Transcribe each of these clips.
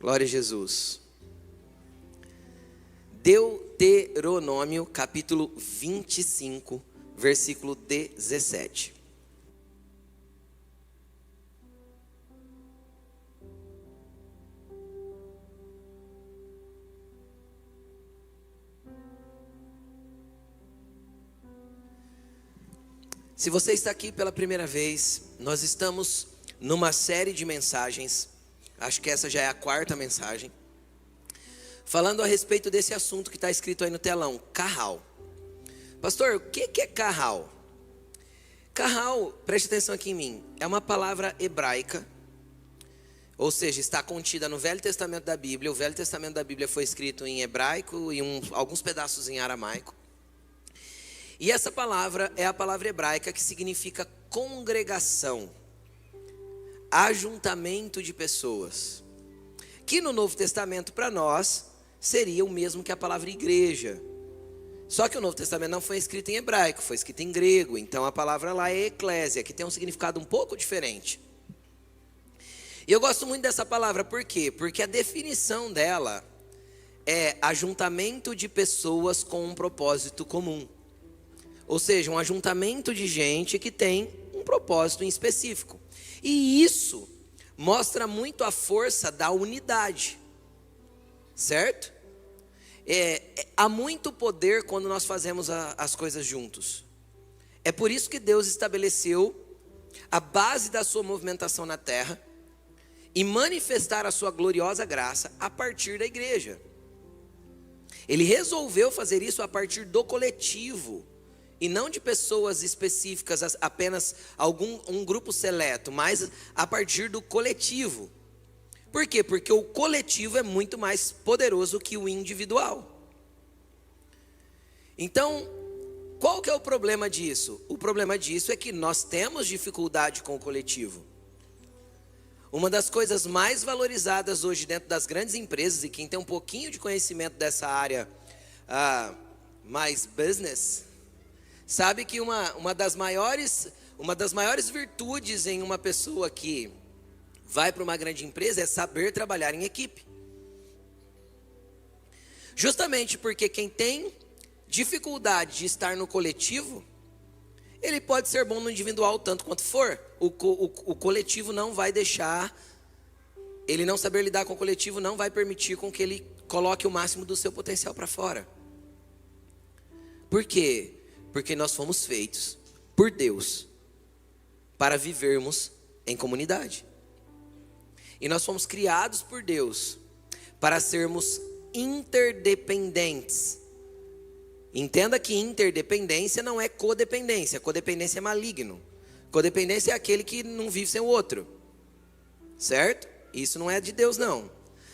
Glória a Jesus. Deuteronômio capítulo 25, versículo 17. Se você está aqui pela primeira vez, nós estamos numa série de mensagens, acho que essa já é a quarta mensagem, falando a respeito desse assunto que está escrito aí no telão, Kahal. Pastor, o que é Kahal? Kahal, preste atenção aqui em mim, é uma palavra hebraica, ou seja, está contida no Velho Testamento da Bíblia. O Velho Testamento da Bíblia foi escrito em hebraico e alguns pedaços em aramaico. E essa palavra é a palavra hebraica que significa congregação, ajuntamento de pessoas, que no Novo Testamento para nós seria o mesmo que a palavra igreja. Só que o Novo Testamento não foi escrito em hebraico, foi escrito em grego, então a palavra lá é eclésia, que tem um significado um pouco diferente. E eu gosto muito dessa palavra, por quê? Porque a definição dela é ajuntamento de pessoas com um propósito comum. Ou seja, um ajuntamento de gente que tem um propósito em específico. E isso mostra muito a força da unidade, certo? Há muito poder quando nós fazemos as coisas juntos. É por isso que Deus estabeleceu a base da sua movimentação na terra e manifestar a sua gloriosa graça a partir da igreja. Ele resolveu fazer isso a partir do coletivo, e não de pessoas específicas, apenas um grupo seleto, mas a partir do coletivo. Por quê? Porque o coletivo é muito mais poderoso que o individual. Então, qual que é o problema disso? O problema disso é que nós temos dificuldade com o coletivo. Uma das coisas mais valorizadas hoje dentro das grandes empresas, e quem tem um pouquinho de conhecimento dessa área mais business, sabe que uma das maiores virtudes em uma pessoa que vai para uma grande empresa é saber trabalhar em equipe. Justamente porque quem tem dificuldade de estar no coletivo, ele pode ser bom no individual tanto quanto for. O coletivo não vai deixar, ele não saber lidar com o coletivo não vai permitir com que ele coloque o máximo do seu potencial para fora. Por quê? Porque nós fomos feitos por Deus para vivermos em comunidade. E nós fomos criados por Deus para sermos interdependentes. Entenda que interdependência não é codependência. Codependência é maligno. Codependência é aquele que não vive sem o outro. Certo? Isso não é de Deus não.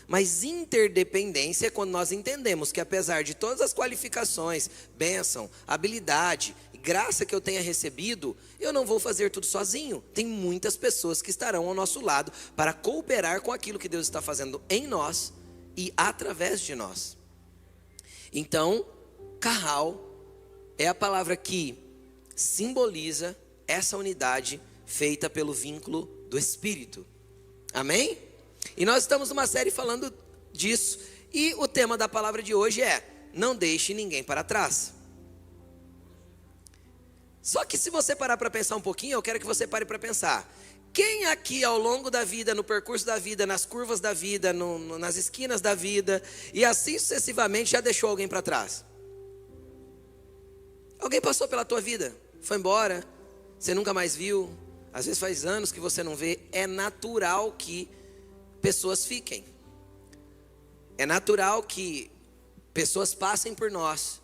Mas interdependência é quando nós entendemos que apesar de todas as qualificações, bênção, habilidade, graça que eu tenha recebido, eu não vou fazer tudo sozinho. Tem muitas pessoas que estarão ao nosso lado para cooperar com aquilo que Deus está fazendo em nós e através de nós. Então, Kahal é a palavra que simboliza essa unidade feita pelo vínculo do Espírito. Amém? E nós estamos numa série falando disso. E o tema da palavra de hoje é: não deixe ninguém para trás. Só que se você parar para pensar um pouquinho, eu quero que você pare para pensar. Quem aqui ao longo da vida, no percurso da vida, nas curvas da vida, nas esquinas da vida, e assim sucessivamente, já deixou alguém para trás? Alguém passou pela tua vida, foi embora, você nunca mais viu, às vezes faz anos que você não vê. É natural que pessoas fiquem. É natural que pessoas passem por nós.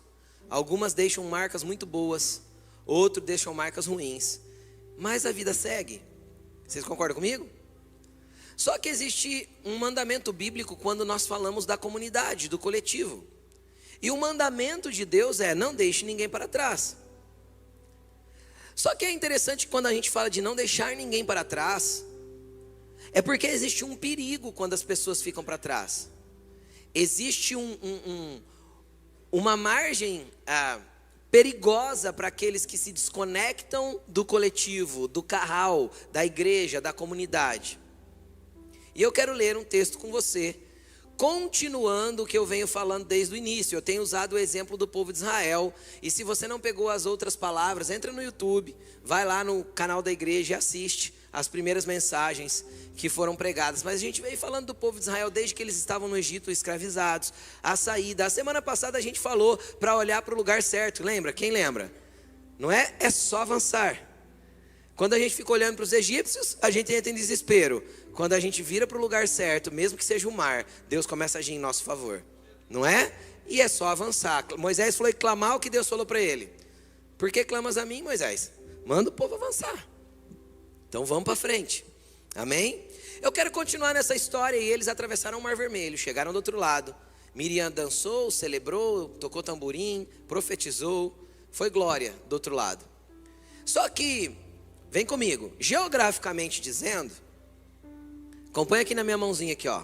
Algumas deixam marcas muito boas, outros deixam marcas ruins. Mas a vida segue. Vocês concordam comigo? Só que existe um mandamento bíblico quando nós falamos da comunidade, do coletivo. E o mandamento de Deus é: não deixe ninguém para trás. Só que é interessante que quando a gente fala de não deixar ninguém para trás, é porque existe um perigo quando as pessoas ficam para trás. Existe uma margem perigosa para aqueles que se desconectam do coletivo, do Kahal, da igreja, da comunidade. E eu quero ler um texto com você, continuando o que eu venho falando desde o início. Eu tenho usado o exemplo do povo de Israel. E se você não pegou as outras palavras, entra no YouTube, vai lá no canal da igreja e assiste as primeiras mensagens que foram pregadas. Mas a gente veio falando do povo de Israel desde que eles estavam no Egito escravizados, a saída. A semana passada a gente falou para olhar para o lugar certo, lembra? Quem lembra? Não é? É só avançar. Quando a gente fica olhando para os egípcios, a gente entra em desespero. Quando a gente vira para o lugar certo, mesmo que seja o mar, Deus começa a agir em nosso favor. Não é? E é só avançar. Moisés falou: clamar o que Deus falou para ele. Por que clamas a mim, Moisés? Manda o povo avançar. Então vamos para frente. Amém? Eu quero continuar nessa história. E eles atravessaram o Mar Vermelho, chegaram do outro lado. Miriam dançou, celebrou, tocou tamborim, profetizou. Foi glória do outro lado. Só que, vem comigo, geograficamente dizendo, acompanha aqui na minha mãozinha aqui, ó.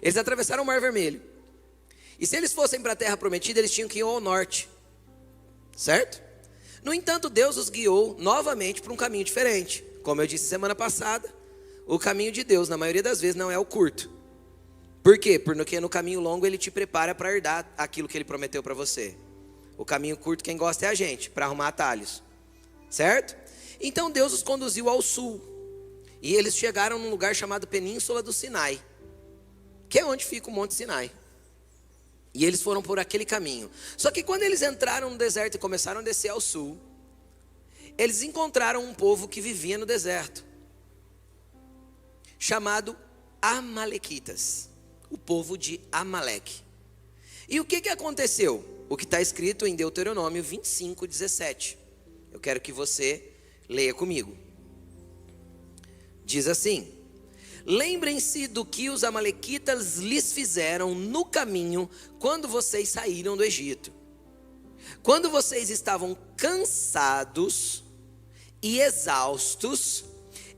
Eles atravessaram o Mar Vermelho. E se eles fossem para a terra prometida, eles tinham que ir ao norte. Certo? No entanto, Deus os guiou novamente para um caminho diferente. Como eu disse semana passada, o caminho de Deus, na maioria das vezes, não é o curto. Por quê? Porque no caminho longo Ele te prepara para herdar aquilo que Ele prometeu para você. O caminho curto, quem gosta é a gente, para arrumar atalhos. Certo? Então Deus os conduziu ao sul. E eles chegaram num lugar chamado Península do Sinai, que é onde fica o Monte Sinai. E eles foram por aquele caminho. Só que quando eles entraram no deserto e começaram a descer ao sul, eles encontraram um povo que vivia no deserto, chamado Amalequitas, o povo de Amaleque. E o que aconteceu? O que está escrito em Deuteronômio 25, 17. Eu quero que você leia comigo. Diz assim: lembrem-se do que os amalequitas lhes fizeram no caminho quando vocês saíram do Egito. Quando vocês estavam cansados e exaustos,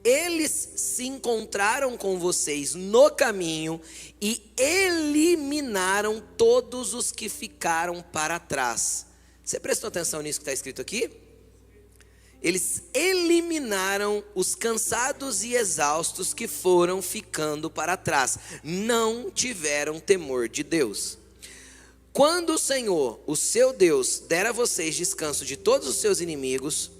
eles se encontraram com vocês no caminho e eliminaram todos os que ficaram para trás. Você prestou atenção nisso que está escrito aqui? Eles eliminaram os cansados e exaustos que foram ficando para trás. Não tiveram temor de Deus. Quando o Senhor, o seu Deus, der a vocês descanso de todos os seus inimigos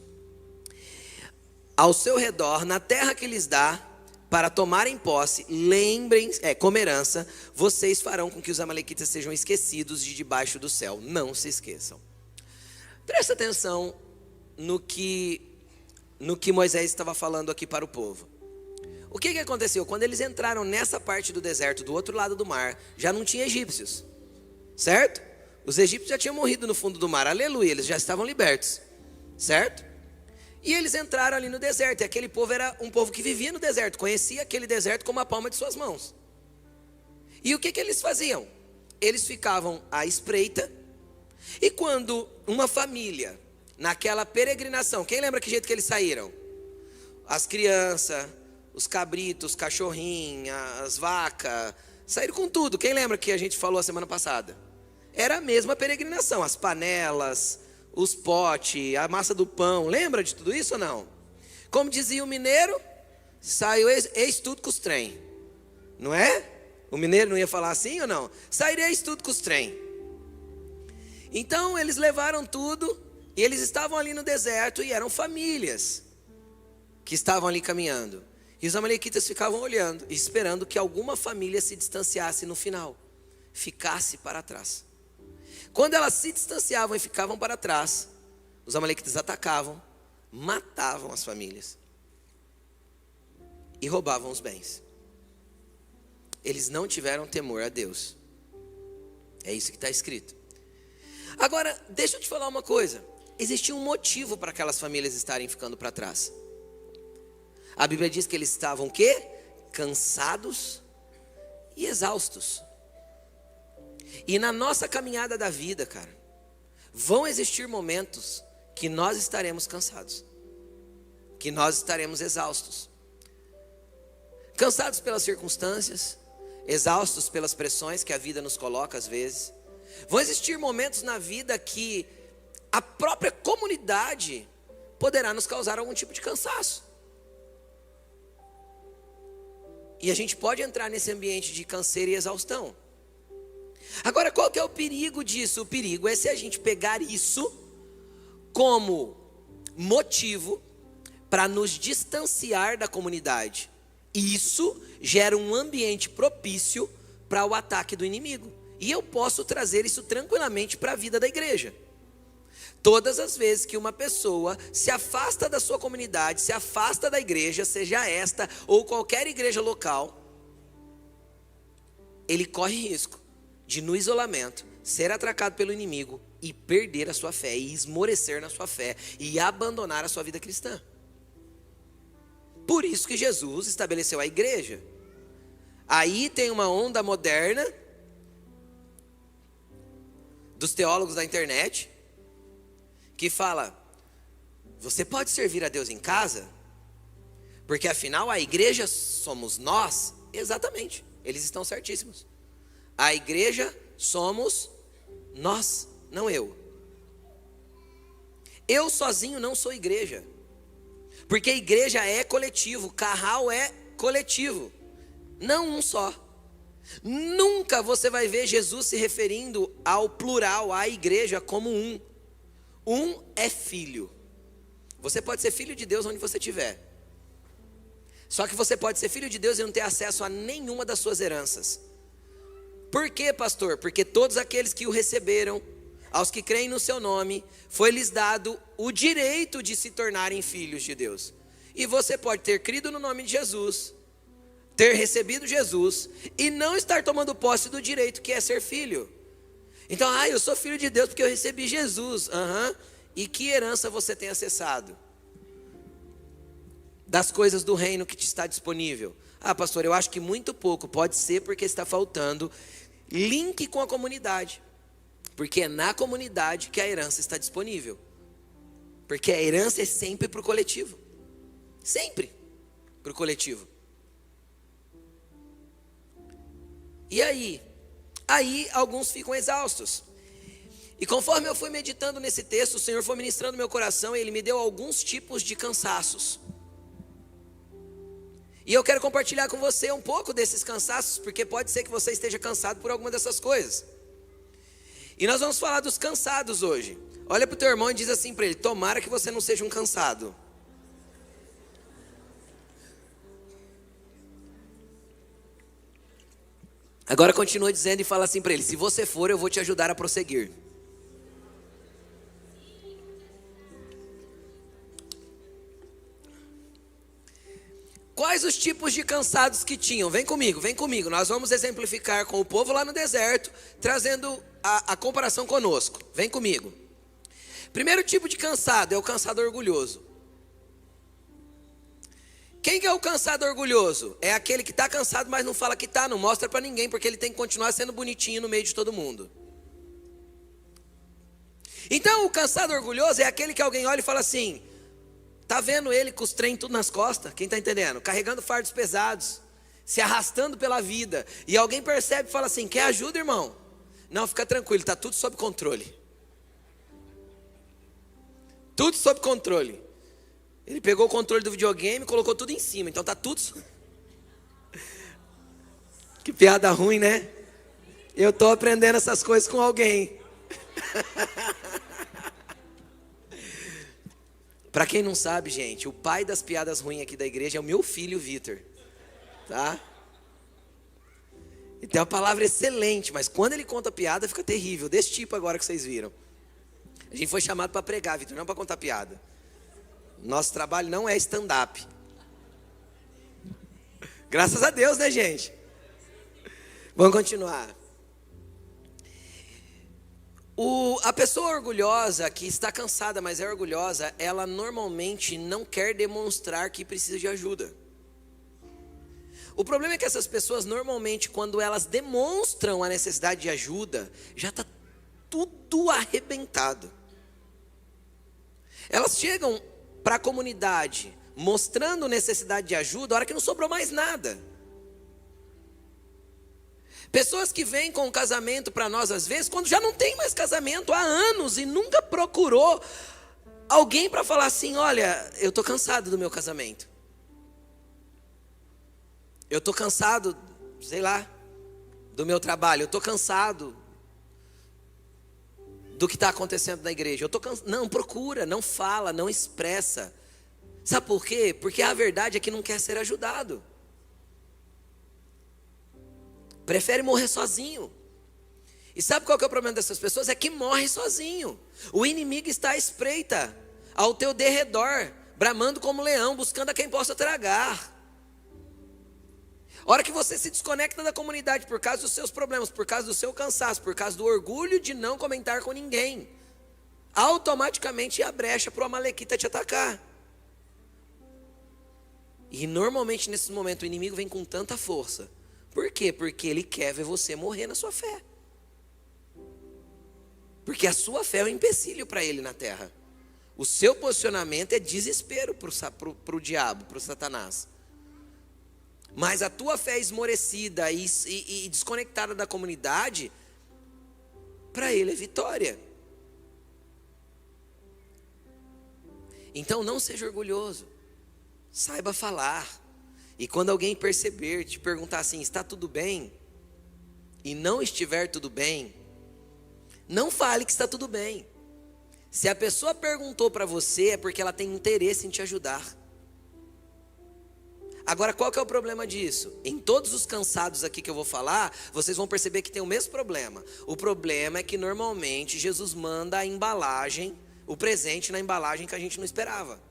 ao seu redor, na terra que lhes dá, para tomarem posse, lembrem, como herança, vocês farão com que os amalequitas sejam esquecidos de debaixo do céu. Não se esqueçam. Presta atenção no que Moisés estava falando aqui para o povo. O que aconteceu? Quando eles entraram nessa parte do deserto, do outro lado do mar, já não tinha egípcios, certo? Os egípcios já tinham morrido no fundo do mar, aleluia, eles já estavam libertos, certo? E eles entraram ali no deserto, e aquele povo era um povo que vivia no deserto, conhecia aquele deserto como a palma de suas mãos. E o que eles faziam? Eles ficavam à espreita, e quando uma família, naquela peregrinação, quem lembra que jeito que eles saíram? As crianças, os cabritos, os cachorrinhos, as vacas, saíram com tudo. Quem lembra que a gente falou a semana passada? Era a mesma peregrinação, as panelas, os potes, a massa do pão. Lembra de tudo isso ou não? Como dizia o mineiro, saiu eis tudo com os trem. Não é? O mineiro não ia falar assim ou não? Saireis tudo com os trem. Então eles levaram tudo. E eles estavam ali no deserto e eram famílias que estavam ali caminhando. E os amalequitas ficavam olhando e esperando que alguma família se distanciasse no final, ficasse para trás. Quando elas se distanciavam e ficavam para trás, os amalequitas atacavam, matavam as famílias e roubavam os bens. Eles não tiveram temor a Deus. É isso que está escrito. Agora, deixa eu te falar uma coisa. Existia um motivo para aquelas famílias estarem ficando para trás. A Bíblia diz que eles estavam o quê? Cansados e exaustos. E na nossa caminhada da vida, cara, vão existir momentos que nós estaremos cansados, que nós estaremos exaustos. Cansados pelas circunstâncias, exaustos pelas pressões que a vida nos coloca às vezes. Vão existir momentos na vida que a própria comunidade poderá nos causar algum tipo de cansaço. E a gente pode entrar nesse ambiente de canseira e exaustão. Agora, qual que é o perigo disso? O perigo é se a gente pegar isso como motivo para nos distanciar da comunidade. E isso gera um ambiente propício para o ataque do inimigo. E eu posso trazer isso tranquilamente para a vida da igreja. Todas as vezes que uma pessoa se afasta da sua comunidade, se afasta da igreja, seja esta ou qualquer igreja local, ele corre risco de, no isolamento, ser atracado pelo inimigo e perder a sua fé, e esmorecer na sua fé, e abandonar a sua vida cristã. Por isso que Jesus estabeleceu a igreja. Aí tem uma onda moderna dos teólogos da internet que fala: você pode servir a Deus em casa, porque afinal a igreja somos nós. Exatamente, eles estão certíssimos. A igreja somos nós, não eu. Eu sozinho não sou igreja, porque igreja é coletivo, carral é coletivo, não um só. Nunca você vai ver Jesus se referindo ao plural, à igreja, como um. Um é filho. Você pode ser filho de Deus onde você estiver. Só que você pode ser filho de Deus e não ter acesso a nenhuma das suas heranças. Por quê, pastor? Porque todos aqueles que o receberam, aos que creem no seu nome, foi-lhes dado o direito de se tornarem filhos de Deus. E você pode ter crido no nome de Jesus, ter recebido Jesus e não estar tomando posse do direito que é ser filho. Então, eu sou filho de Deus porque eu recebi Jesus. E que herança você tem acessado? Das coisas do reino que te está disponível. Pastor, eu acho que muito pouco. Pode ser porque está faltando link com a comunidade. Porque é na comunidade que a herança está disponível. Porque a herança é sempre para o coletivo. Sempre para o coletivo. E aí? Aí alguns ficam exaustos. E conforme eu fui meditando nesse texto, o Senhor foi ministrando meu coração e Ele me deu alguns tipos de cansaços. E eu quero compartilhar com você um pouco desses cansaços, porque pode ser que você esteja cansado por alguma dessas coisas. E nós vamos falar dos cansados hoje. Olha para o teu irmão e diz assim para ele: tomara que você não seja um cansado. Agora continua dizendo e fala assim para ele: se você for, eu vou te ajudar a prosseguir. Quais os tipos de cansados que tinham? Vem comigo. Nós vamos exemplificar com o povo lá no deserto, trazendo a comparação conosco. Vem comigo. Primeiro tipo de cansado é o cansado orgulhoso. Quem que é o cansado orgulhoso? É aquele que está cansado, mas não fala que está, não mostra para ninguém, porque ele tem que continuar sendo bonitinho no meio de todo mundo. Então o cansado orgulhoso é aquele que alguém olha e fala assim: tá vendo ele com os trem tudo nas costas? Quem está entendendo? Carregando fardos pesados, se arrastando pela vida. E alguém percebe e fala assim: quer ajuda, irmão? Não, fica tranquilo, está tudo sob controle. Tudo sob controle. Ele pegou o controle do videogame e colocou tudo em cima. Então está tudo... Que piada ruim, né? Eu estou aprendendo essas coisas com alguém. Para quem não sabe, gente, o pai das piadas ruins aqui da igreja é o meu filho, Vitor. Tá? Ele tem uma palavra excelente, mas quando ele conta piada fica terrível. Desse tipo agora que vocês viram. A gente foi chamado para pregar, Vitor, não para contar piada. Nosso trabalho não é stand-up. Graças a Deus, né, gente? Vamos continuar. A pessoa orgulhosa, que está cansada, mas é orgulhosa, ela normalmente não quer demonstrar que precisa de ajuda. O problema é que essas pessoas, normalmente, quando elas demonstram a necessidade de ajuda, já está tudo arrebentado. Elas chegam para a comunidade mostrando necessidade de ajuda, a hora que não sobrou mais nada. Pessoas que vêm com o casamento para nós às vezes, quando já não tem mais casamento há anos e nunca procurou alguém para falar assim: olha, eu estou cansado do meu casamento. Eu estou cansado, sei lá, do meu trabalho. Eu estou cansado do que está acontecendo na igreja. Eu estou cansado. Não, procura, não fala, não expressa. Sabe por quê? Porque a verdade é que não quer ser ajudado. Prefere morrer sozinho. E sabe qual que é o problema dessas pessoas? É que morre sozinho. O inimigo está à espreita, ao teu derredor, bramando como leão, buscando a quem possa tragar. A hora que você se desconecta da comunidade por causa dos seus problemas, por causa do seu cansaço, por causa do orgulho de não comentar com ninguém, automaticamente a brecha para o amalequita te atacar. E normalmente nesses momentos o inimigo vem com tanta força. Por quê? Porque ele quer ver você morrer na sua fé. Porque a sua fé é um empecilho para ele na terra. O seu posicionamento é desespero para o diabo, para o Satanás. Mas a tua fé esmorecida e desconectada da comunidade, para ele é vitória. Então não seja orgulhoso. Saiba falar. E quando alguém perceber, te perguntar assim, está tudo bem? E não estiver tudo bem, não fale que está tudo bem. Se a pessoa perguntou para você, é porque ela tem interesse em te ajudar. Agora, qual que é o problema disso? Em todos os cansados aqui que eu vou falar, vocês vão perceber que tem o mesmo problema. O problema é que normalmente Jesus manda a embalagem, o presente na embalagem que a gente não esperava.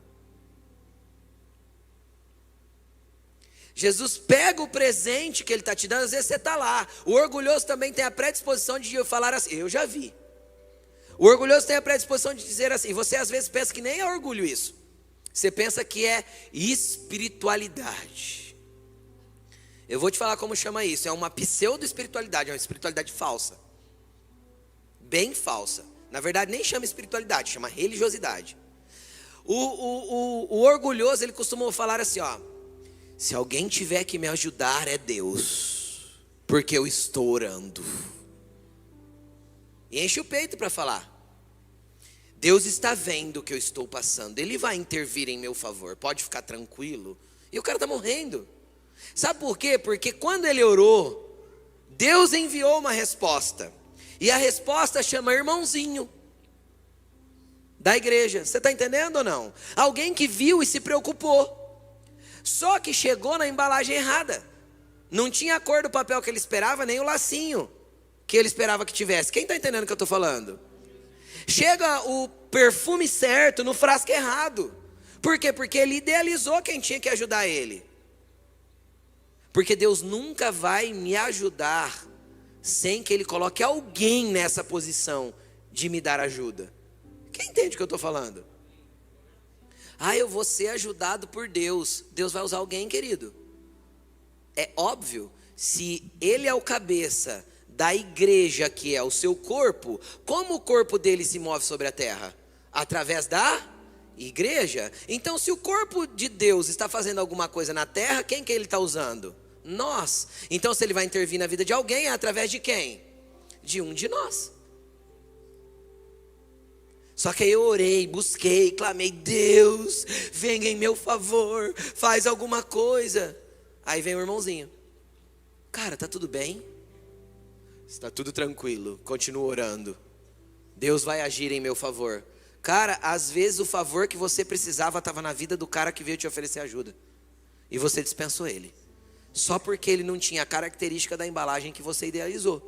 Jesus pega o presente que ele está te dando, às vezes você está lá. O orgulhoso também tem a predisposição de falar assim, eu já vi. O orgulhoso tem a predisposição de dizer assim, você às vezes pensa que nem é orgulho isso. Você pensa que é espiritualidade. Eu vou te falar como chama isso. É uma pseudo-espiritualidade, é uma espiritualidade falsa. Bem falsa. Na verdade nem chama espiritualidade, chama religiosidade. O orgulhoso, ele costuma falar assim, ó. Se alguém tiver que me ajudar é Deus, porque eu estou orando. E enche o peito para falar. Deus está vendo o que eu estou passando, Ele vai intervir em meu favor, pode ficar tranquilo. E o cara está morrendo. Sabe por quê? Porque quando ele orou, Deus enviou uma resposta. E a resposta chama irmãozinho da igreja. Você está entendendo ou não? Alguém que viu e se preocupou. Só que chegou na embalagem errada. Não tinha a cor do papel que ele esperava, nem o lacinho que ele esperava que tivesse. Quem está entendendo o que eu estou falando? Chega o perfume certo no frasco errado. Por quê? Porque ele idealizou quem tinha que ajudar ele. Porque Deus nunca vai me ajudar sem que Ele coloque alguém nessa posição de me dar ajuda. Quem entende o que eu estou falando? Eu vou ser ajudado por Deus. Deus vai usar alguém, querido. É óbvio, se Ele é o cabeça da igreja que é o seu corpo, como o corpo dele se move sobre a terra? Através da igreja. Então, se o corpo de Deus está fazendo alguma coisa na terra, quem que Ele está usando? Nós. Então, se Ele vai intervir na vida de alguém, é através de quem? De um de nós. Só que aí eu orei, busquei, clamei, Deus, venha em meu favor, faz alguma coisa. Aí vem o irmãozinho. Cara, tá tudo bem? Está tudo tranquilo, continua orando. Deus vai agir em meu favor. Cara, às vezes o favor que você precisava estava na vida do cara que veio te oferecer ajuda. E você dispensou ele. Só porque ele não tinha a característica da embalagem que você idealizou.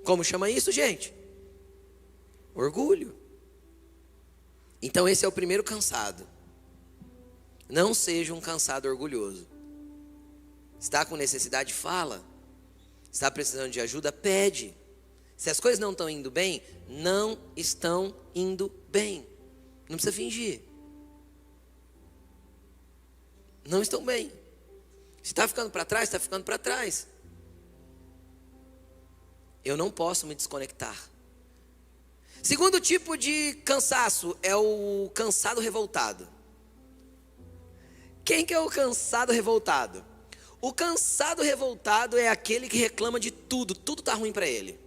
Como chama isso, gente? Orgulho. Então esse é o primeiro cansado. Não seja um cansado orgulhoso. Está com necessidade? Fala. Está precisando de ajuda? Pede. Se as coisas não estão indo bem, não estão indo bem. Não precisa fingir. Não estão bem. Se está ficando para trás, está ficando para trás. Eu não posso me desconectar. Segundo tipo de cansaço é o cansado revoltado. Quem que é o cansado revoltado? O cansado revoltado é aquele que reclama de tudo, tudo está ruim para ele.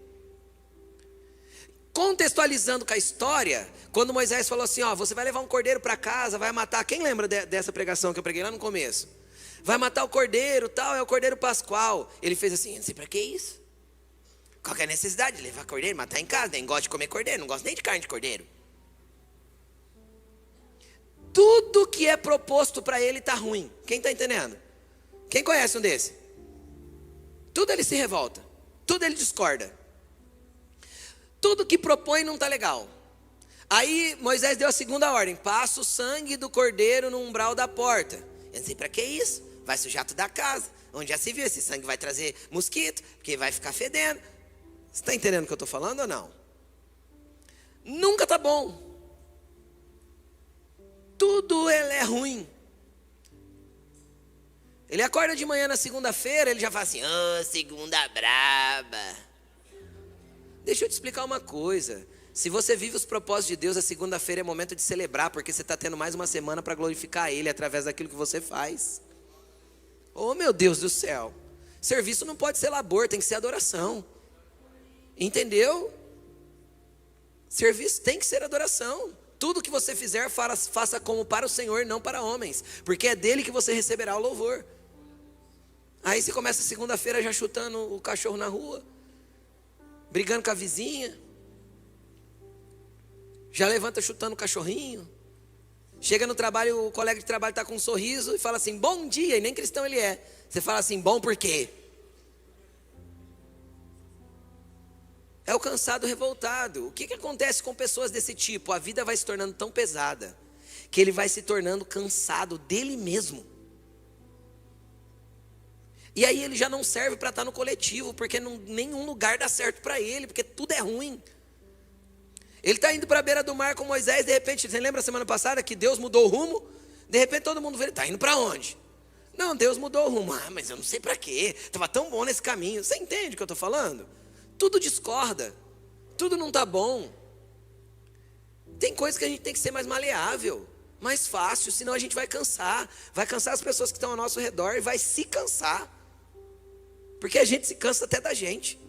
Contextualizando com a história, quando Moisés falou assim, você vai levar um cordeiro para casa, vai matar. Quem lembra dessa pregação que eu preguei lá no começo? vai matar o cordeiro, tal, é o cordeiro pascual. Ele fez assim, não sei para que isso. Qual que é a necessidade de levar cordeiro, matar em casa? Nem gosto de comer cordeiro, não gosto nem de carne de cordeiro. Tudo que é proposto para ele está ruim. Quem está entendendo? Quem conhece um desse? Tudo ele se revolta, tudo ele discorda. Tudo que propõe não está legal. Aí Moisés deu a segunda ordem: passa o sangue do cordeiro no umbral da porta. Eu não sei para que isso, vai sujar tudo da casa. Onde já se viu, esse sangue vai trazer mosquito, porque vai ficar fedendo. Você está entendendo o que eu estou falando ou não? Nunca está bom. Tudo ele é ruim. Ele acorda de manhã na segunda-feira, ele já fala assim: ô, segunda braba. Deixa eu te explicar uma coisa. Se você vive os propósitos de Deus, a segunda-feira é momento de celebrar, porque você está tendo mais uma semana para glorificar Ele através daquilo que você faz. Oh, meu Deus do céu. Serviço não pode ser labor, tem que ser adoração. Entendeu? Serviço tem que ser adoração. Tudo que você fizer, faça como para o Senhor, não para homens, porque é dele que você receberá o louvor. Aí você começa segunda-feira já chutando o cachorro na rua, brigando com a vizinha, já levanta chutando o cachorrinho. Chega no trabalho, o colega de trabalho está com um sorriso e fala assim: bom dia, e nem cristão ele é. Você fala assim: bom por quê? É o cansado revoltado. O que acontece com pessoas desse tipo? A vida vai se tornando tão pesada que ele vai se tornando cansado dele mesmo. E aí ele já não serve para estar no coletivo, porque nenhum lugar dá certo para ele, porque tudo é ruim. Ele está indo para a beira do mar com Moisés, de repente, você lembra semana passada que Deus mudou o rumo? De repente todo mundo vê, ele está indo para onde? Não, Deus mudou o rumo. Ah, mas eu não sei para quê, estava tão bom nesse caminho. Você entende o que eu estou falando? Tudo discorda, tudo não está bom. Tem coisas que a gente tem que ser mais maleável, mais fácil, senão a gente vai cansar as pessoas que estão ao nosso redor e vai se cansar, porque a gente se cansa até da gente,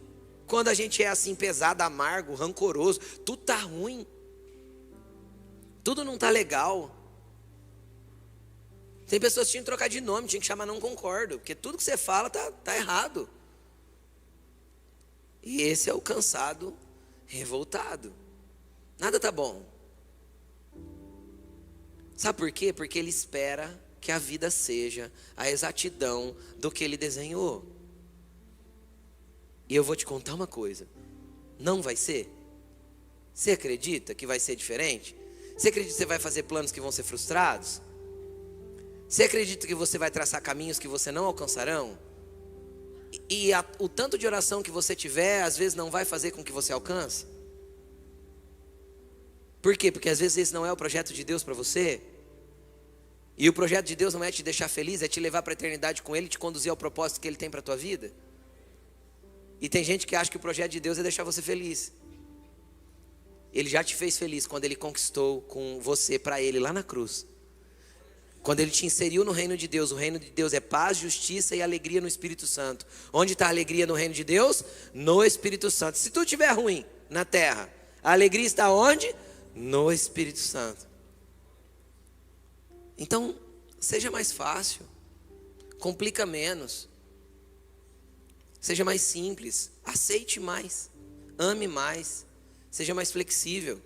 quando a gente é assim pesado, amargo, rancoroso, tudo está ruim, tudo não está legal. Tem pessoas que tinham que trocar de nome, tinham que chamar não concordo, porque tudo que você fala está errado. E esse é o cansado revoltado. Nada está bom. Sabe por quê? Porque ele espera que a vida seja a exatidão do que ele desenhou. E eu vou te contar uma coisa: não vai ser. Você acredita que vai ser diferente? Você acredita que você vai fazer planos que vão ser frustrados? Você acredita que você vai traçar caminhos que você não alcançarão? E o tanto de oração que você tiver, às vezes não vai fazer com que você alcance? Por quê? Porque às vezes esse não é o projeto de Deus para você. E o projeto de Deus não é te deixar feliz, é te levar para a eternidade com Ele e te conduzir ao propósito que Ele tem para a tua vida. E tem gente que acha que o projeto de Deus é deixar você feliz. Ele já te fez feliz quando Ele conquistou com você para Ele lá na cruz. Quando Ele te inseriu no reino de Deus. O reino de Deus é paz, justiça e alegria no Espírito Santo. Onde está a alegria no reino de Deus? No Espírito Santo. Se tudo estiver ruim na terra, a alegria está onde? No Espírito Santo. Então, seja mais fácil, complica menos, seja mais simples, aceite mais, ame mais, seja mais flexível.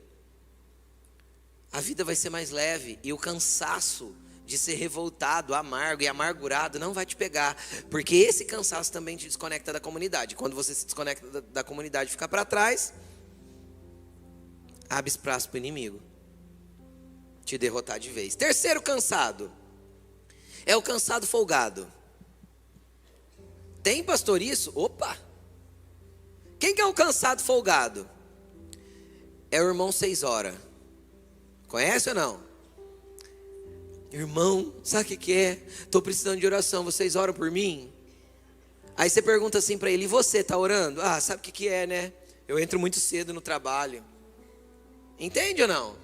A vida vai ser mais leve e o cansaço de ser revoltado, amargo e amargurado não vai te pegar, porque esse cansaço também te desconecta da comunidade. Quando você se desconecta da comunidade e fica para trás, abre espaço para o inimigo te derrotar de vez. Terceiro cansado é o cansado folgado. Tem, pastor, isso? Opa! Quem que é o cansado folgado? É o irmão 6 horas. Conhece ou não? Irmão, sabe o que é? Estou precisando de oração, vocês oram por mim? Aí você pergunta assim para ele: e você, está orando? Ah, sabe o que é, né? Eu entro muito cedo no trabalho. Entende ou não?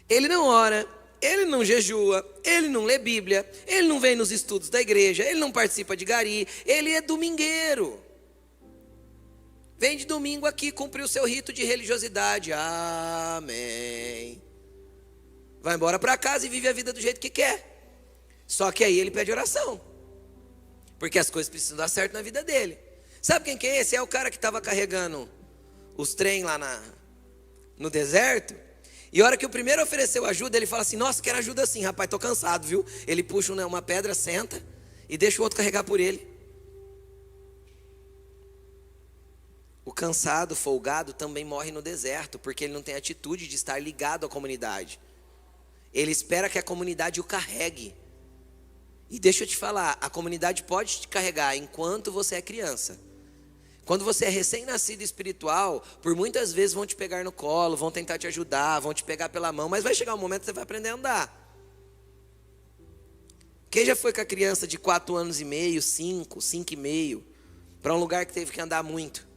Ele não ora, ele não jejua, ele não lê Bíblia, ele não vem nos estudos da igreja, ele não participa de gari, ele é domingueiro. Vem de domingo aqui cumprir o seu rito de religiosidade. Amém. Vai embora para casa e vive a vida do jeito que quer. Só que aí ele pede oração, porque as coisas precisam dar certo na vida dele. Sabe quem que é esse? É o cara que estava carregando os trem lá no deserto. E a hora que o primeiro ofereceu ajuda, ele fala assim: nossa, quero ajuda sim, rapaz, estou cansado, viu? Ele puxa uma pedra, senta e deixa o outro carregar por ele. O cansado, folgado, também morre no deserto, porque ele não tem atitude de estar ligado à comunidade. Ele espera que a comunidade o carregue. E deixa eu te falar, a comunidade pode te carregar enquanto você é criança. Quando você é recém-nascido espiritual, por muitas vezes vão te pegar no colo, vão tentar te ajudar, vão te pegar pela mão, mas vai chegar um momento que você vai aprender a andar. Quem já foi com a criança de 4 anos e meio, 5 e meio, para um lugar que teve que andar muito?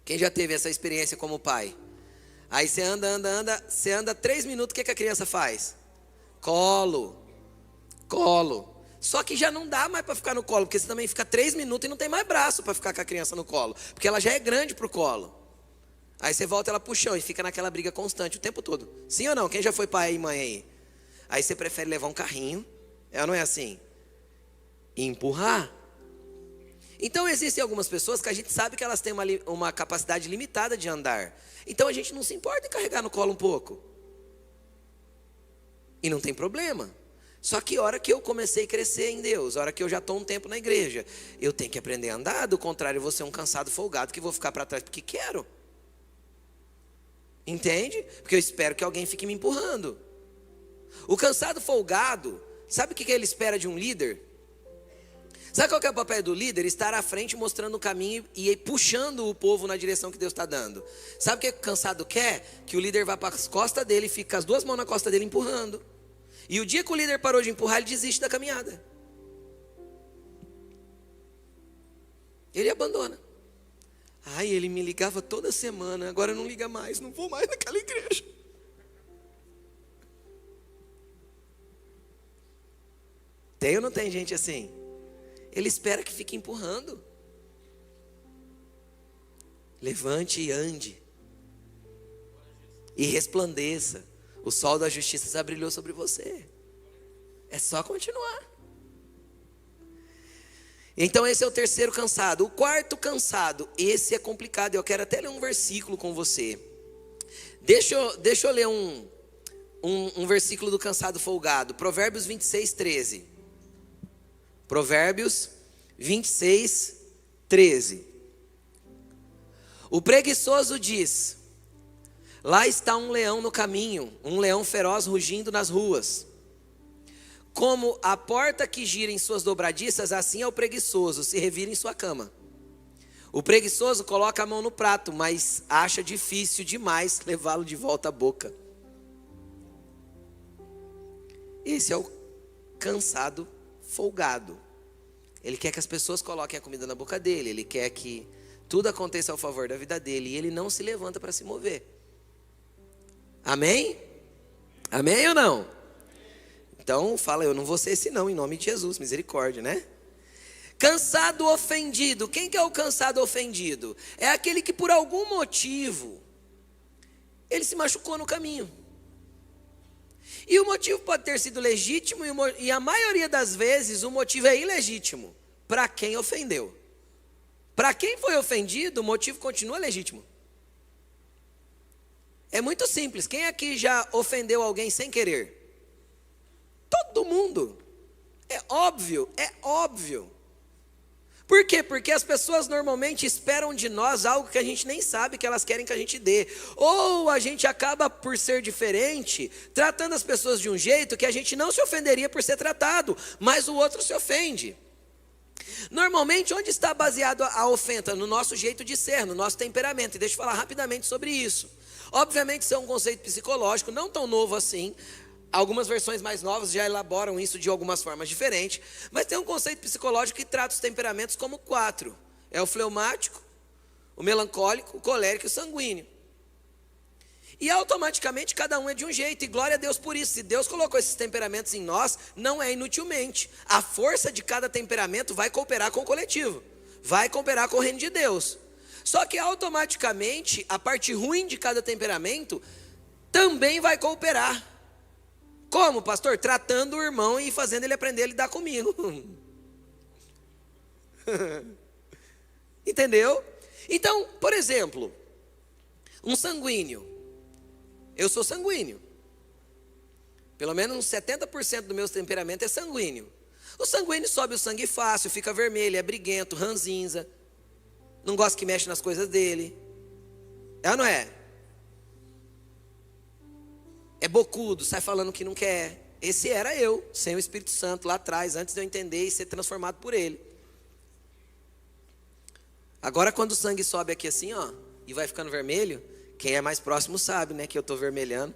Quem já teve essa experiência como pai? Aí você anda, você anda 3 minutos, o que a criança faz? Colo. Só que já não dá mais para ficar no colo, porque você também fica 3 minutos e não tem mais braço para ficar com a criança no colo, porque ela já é grande para o colo. Aí você volta ela pro chão e fica naquela briga constante o tempo todo. Sim ou não? Quem já foi pai e mãe aí? Aí você prefere levar um carrinho, não é assim? E empurrar. Então existem algumas pessoas que a gente sabe que elas têm uma capacidade limitada de andar. Então a gente não se importa em carregar no colo um pouco. E não tem problema. Só que a hora que eu comecei a crescer em Deus, a hora que eu já estou um tempo na igreja, eu tenho que aprender a andar. Do contrário, eu vou ser um cansado folgado que vou ficar para trás porque quero. Entende? Porque eu espero que alguém fique me empurrando. O cansado folgado, sabe o que ele espera de um líder? Sabe qual que é o papel do líder? Estar à frente mostrando o caminho e puxando o povo na direção que Deus está dando. Sabe o que o cansado quer? Que o líder vá para as costas dele e fique com as 2 mãos na costa dele empurrando. E o dia que o líder parou de empurrar, ele desiste da caminhada. Ele abandona. Ai, ele me ligava toda semana, agora não liga mais, não vou mais naquela igreja. Tem ou não tem gente assim? Ele espera que fique empurrando. Levante e ande. E resplandeça. O sol da justiça já brilhou sobre você. É só continuar. Então esse é o terceiro cansado. O quarto cansado, esse é complicado. Eu quero até ler um versículo com você. Deixa eu ler um versículo do cansado folgado. Provérbios 26, 13. Provérbios 26, 13. O preguiçoso diz: lá está um leão no caminho, um leão feroz rugindo nas ruas. Como a porta que gira em suas dobradiças, assim é o preguiçoso, se revira em sua cama. O preguiçoso coloca a mão no prato, mas acha difícil demais levá-lo de volta à boca. Esse é o cansado folgado. Ele quer que as pessoas coloquem a comida na boca dele, ele quer que tudo aconteça ao favor da vida dele, e ele não se levanta para se mover. Amém? Amém ou não? Então fala: eu não vou ser esse não, em nome de Jesus, misericórdia, né? Cansado ofendido. Quem que é o cansado ofendido? É aquele que por algum motivo ele se machucou no caminho. E o motivo pode ter sido legítimo, e a maioria das vezes o motivo é ilegítimo para quem ofendeu. Para quem foi ofendido, o motivo continua legítimo. É muito simples. Quem aqui já ofendeu alguém sem querer? Todo mundo. É óbvio, é óbvio. Por quê? Porque as pessoas normalmente esperam de nós algo que a gente nem sabe que elas querem que a gente dê. Ou a gente acaba, por ser diferente, tratando as pessoas de um jeito que a gente não se ofenderia por ser tratado, mas o outro se ofende. Normalmente, onde está baseado a ofensa? No nosso jeito de ser, no nosso temperamento. E deixa eu falar rapidamente sobre isso. Obviamente, isso é um conceito psicológico, não tão novo assim. Algumas versões mais novas já elaboram isso de algumas formas diferentes. Mas tem um conceito psicológico que trata os temperamentos como 4. É o fleumático, o melancólico, o colérico e o sanguíneo. E automaticamente cada um é de um jeito. E glória a Deus por isso. Se Deus colocou esses temperamentos em nós, não é inutilmente. A força de cada temperamento vai cooperar com o coletivo. Vai cooperar com o reino de Deus. Só que automaticamente a parte ruim de cada temperamento também vai cooperar Como, pastor? Tratando o irmão e fazendo ele aprender a lidar comigo. Entendeu? Então, por exemplo, um sanguíneo. Eu sou sanguíneo. Pelo menos uns 70% do meu temperamento é sanguíneo. O sanguíneo sobe o sangue fácil, fica vermelho, é briguento, ranzinza. Não gosta que mexe nas coisas dele. É ou não é? É bocudo, sai falando que não quer. Esse era eu, sem o Espírito Santo lá atrás, antes de eu entender e ser transformado por ele. Agora quando o sangue sobe aqui assim, ó, e vai ficando vermelho, quem é mais próximo sabe, né, que eu estou vermelhando.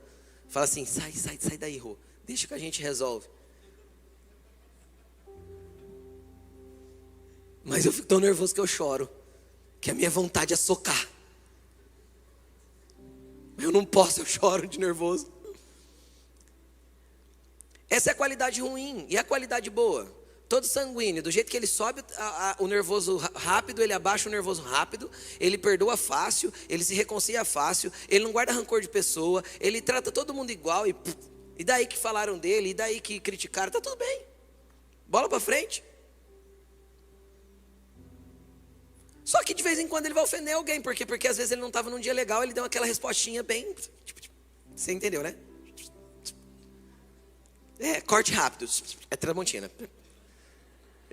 Fala assim, sai daí, Rô. Deixa que a gente resolve. Mas eu fico tão nervoso que eu choro. Que a minha vontade é socar. Eu não posso, eu choro de nervoso. Essa é a qualidade ruim. E a qualidade boa? Todo sanguíneo, do jeito que ele sobe o nervoso rápido, ele abaixa o nervoso rápido, ele perdoa fácil, ele se reconcilia fácil, ele não guarda rancor de pessoa, ele trata todo mundo igual, e daí que falaram dele, e daí que criticaram, tá tudo bem. Bola pra frente. Só que de vez em quando ele vai ofender alguém, por quê? Porque às vezes ele não estava num dia legal, ele deu aquela respostinha bem... Você entendeu, né? Corte rápido, é Tramontina.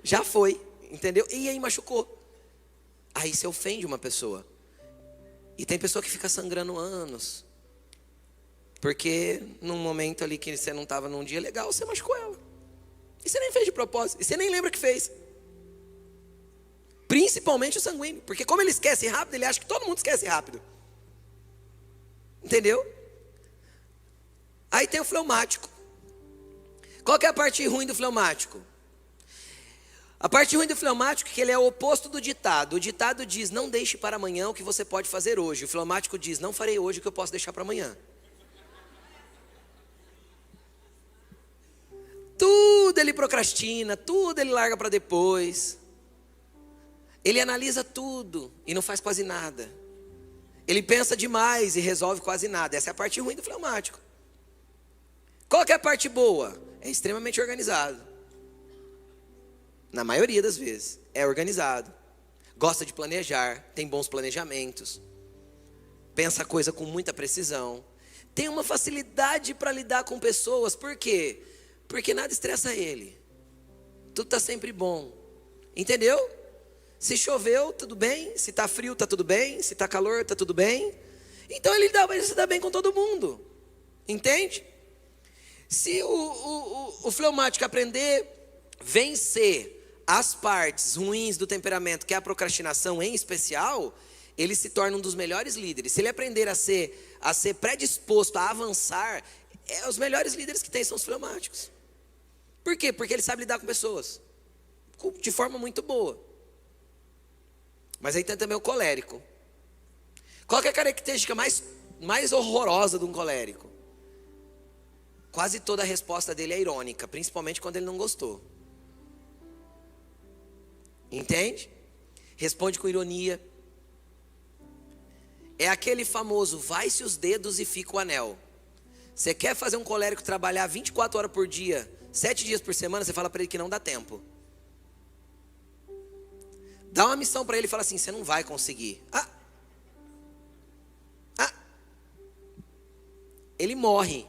Já foi, entendeu? E aí machucou. Aí você ofende uma pessoa. E tem pessoa que fica sangrando anos. Porque num momento ali que você não estava num dia legal, você machucou ela. E você nem fez de propósito. E você nem lembra que fez. Principalmente o sanguíneo. Porque como ele esquece rápido, ele acha que todo mundo esquece rápido. Entendeu? Aí tem o fleumático. Qual que é a parte ruim do fleumático? A parte ruim do fleumático é que ele é o oposto do ditado. O ditado diz, não deixe para amanhã o que você pode fazer hoje. O fleumático diz, não farei hoje o que eu posso deixar para amanhã. Tudo ele procrastina, tudo ele larga para depois. Ele analisa tudo e não faz quase nada. Ele pensa demais e resolve quase nada. Essa é a parte ruim do fleumático. Qual que é a parte boa? É extremamente organizado. Na maioria das vezes, é organizado. Gosta de planejar, tem bons planejamentos. Pensa a coisa com muita precisão. Tem uma facilidade para lidar com pessoas. Por quê? Porque nada estressa ele. Tudo está sempre bom. Entendeu? Se choveu, tudo bem. Se está frio, está tudo bem. Se está calor, está tudo bem. Então ele se dá bem com todo mundo. Entende? Se o fleumático aprender a vencer as partes ruins do temperamento, que é a procrastinação em especial, ele se torna um dos melhores líderes. Se ele aprender a ser predisposto a avançar, os melhores líderes que tem são os fleumáticos. Por quê? Porque ele sabe lidar com pessoas de forma muito boa. Mas aí tem também o colérico. Qual que é a característica mais horrorosa de um colérico? Quase toda a resposta dele é irônica, principalmente quando ele não gostou. Entende? Responde com ironia. É aquele famoso, vai-se os dedos e fica o anel. Você quer fazer um colérico trabalhar 24 horas por dia, 7 dias por semana, você fala para ele que não dá tempo. Dá uma missão para ele e fala assim, você não vai conseguir. Ele morre.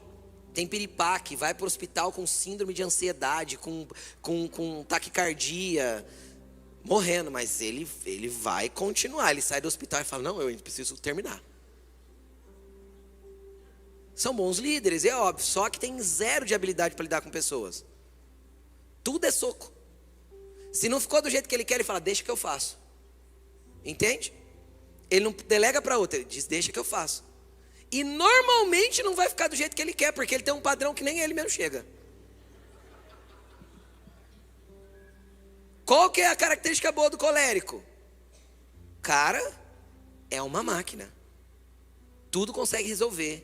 Tem piripaque, vai para o hospital com síndrome de ansiedade, com taquicardia, morrendo, mas ele vai continuar. Ele sai do hospital e fala, não, eu preciso terminar. São bons líderes, é óbvio, só que tem zero de habilidade para lidar com pessoas. Tudo é soco. Se não ficou do jeito que ele quer, ele fala, deixa que eu faço. Entende? Ele não delega para outra, ele diz, deixa que eu faço. E normalmente não vai ficar do jeito que ele quer, porque ele tem um padrão que nem ele mesmo chega. Qual que é a característica boa do colérico? Cara, é uma máquina. Tudo consegue resolver.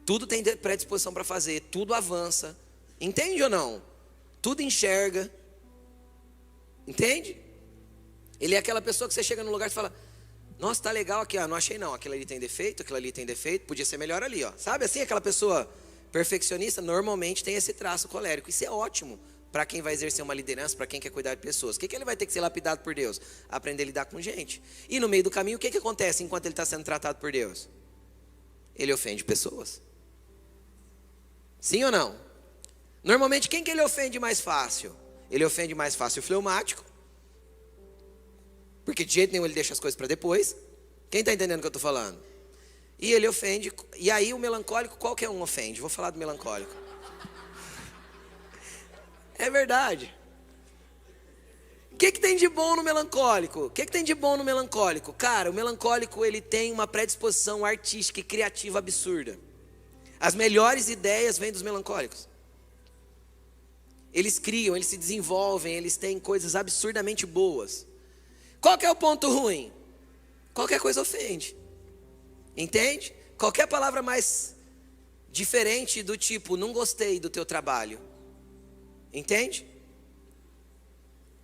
Tudo tem predisposição para fazer. Tudo avança. Entende ou não? Tudo enxerga. Entende? Ele é aquela pessoa que você chega num lugar e fala, nossa, tá legal aqui, não achei não. Aquilo ali tem defeito, podia ser melhor ali, ó. Sabe assim, aquela pessoa Perfeccionista normalmente tem esse traço colérico. Isso é ótimo para quem vai exercer uma liderança, para quem quer cuidar de pessoas. O que ele vai ter que ser lapidado por Deus? Aprender a lidar com gente. E no meio do caminho, o que acontece enquanto ele está sendo tratado por Deus? Ele ofende pessoas. Sim ou não? Normalmente, quem que ele ofende mais fácil? Ele ofende mais fácil o fleumático. Porque de jeito nenhum ele deixa as coisas para depois. Quem está entendendo o que eu estou falando? E ele ofende. E aí o melancólico, qualquer um ofende. Vou falar do melancólico. É verdade. O que tem de bom no melancólico? O que tem de bom no melancólico? Cara, o melancólico ele tem uma predisposição artística e criativa absurda. As melhores ideias vêm dos melancólicos. Eles criam, eles se desenvolvem, eles têm coisas absurdamente boas. Qual que é o ponto ruim? Qualquer coisa ofende. Entende? Qualquer palavra mais diferente do tipo, não gostei do teu trabalho. Entende?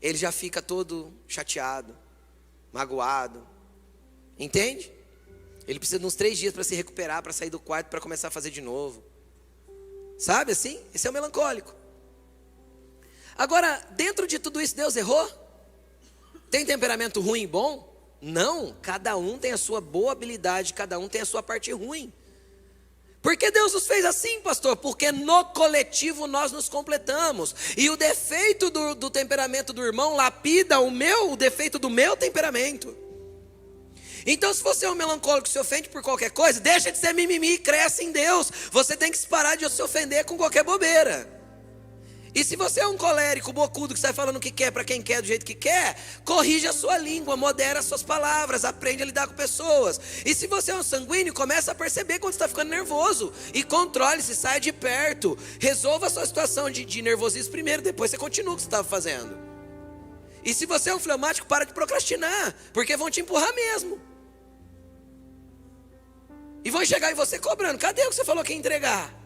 Ele já fica todo chateado, magoado. Entende? Ele precisa de uns 3 dias para se recuperar, para sair do quarto, para começar a fazer de novo. Sabe assim? Esse é o melancólico. Agora, dentro de tudo isso, Deus errou? Tem temperamento ruim e bom? Não, cada um tem a sua boa habilidade, cada um tem a sua parte ruim. Por que Deus nos fez assim, pastor? Porque no coletivo nós nos completamos. E o defeito do temperamento do irmão lapida o defeito do meu temperamento. Então, se você é um melancólico que se ofende por qualquer coisa, deixa de ser mimimi e cresce em Deus. Você tem que parar de se ofender com qualquer bobeira. E se você é um colérico, bocudo, que sai falando o que quer para quem quer, do jeito que quer, corrija a sua língua, modera as suas palavras, aprende a lidar com pessoas. E se você é um sanguíneo, começa a perceber quando está ficando nervoso. E controle-se, saia de perto. Resolva a sua situação de nervosismo primeiro, depois você continua o que você estava fazendo. E se você é um fleumático, para de procrastinar, porque vão te empurrar mesmo. E vão chegar em você cobrando, cadê o que você falou que ia entregar?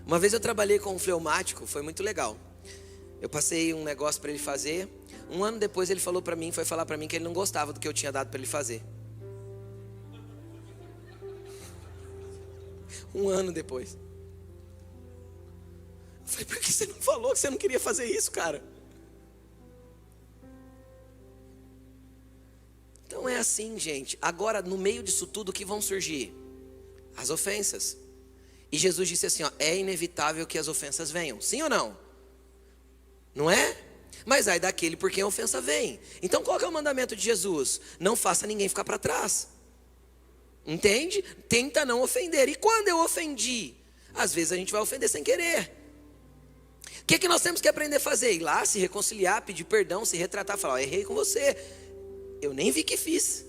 Uma vez eu trabalhei com um fleumático, foi muito legal. Eu passei um negócio para ele fazer. 1 ano depois ele falou para mim, foi falar para mim que ele não gostava do que eu tinha dado para ele fazer. 1 ano depois. Eu falei, por que você não falou que você não queria fazer isso, cara? Então é assim, gente. Agora, no meio disso tudo, o que vão surgir? As ofensas. E Jesus disse assim, ó, é inevitável que as ofensas venham. Sim ou não? Não é? Mas ai daquele por quem a ofensa vem. Então qual que é o mandamento de Jesus? Não faça ninguém ficar para trás. Entende? Tenta não ofender. E quando eu ofendi? Às vezes a gente vai ofender sem querer. O que nós temos que aprender a fazer? Ir lá, se reconciliar, pedir perdão, se retratar, falar, ó, errei com você. Eu nem vi que fiz.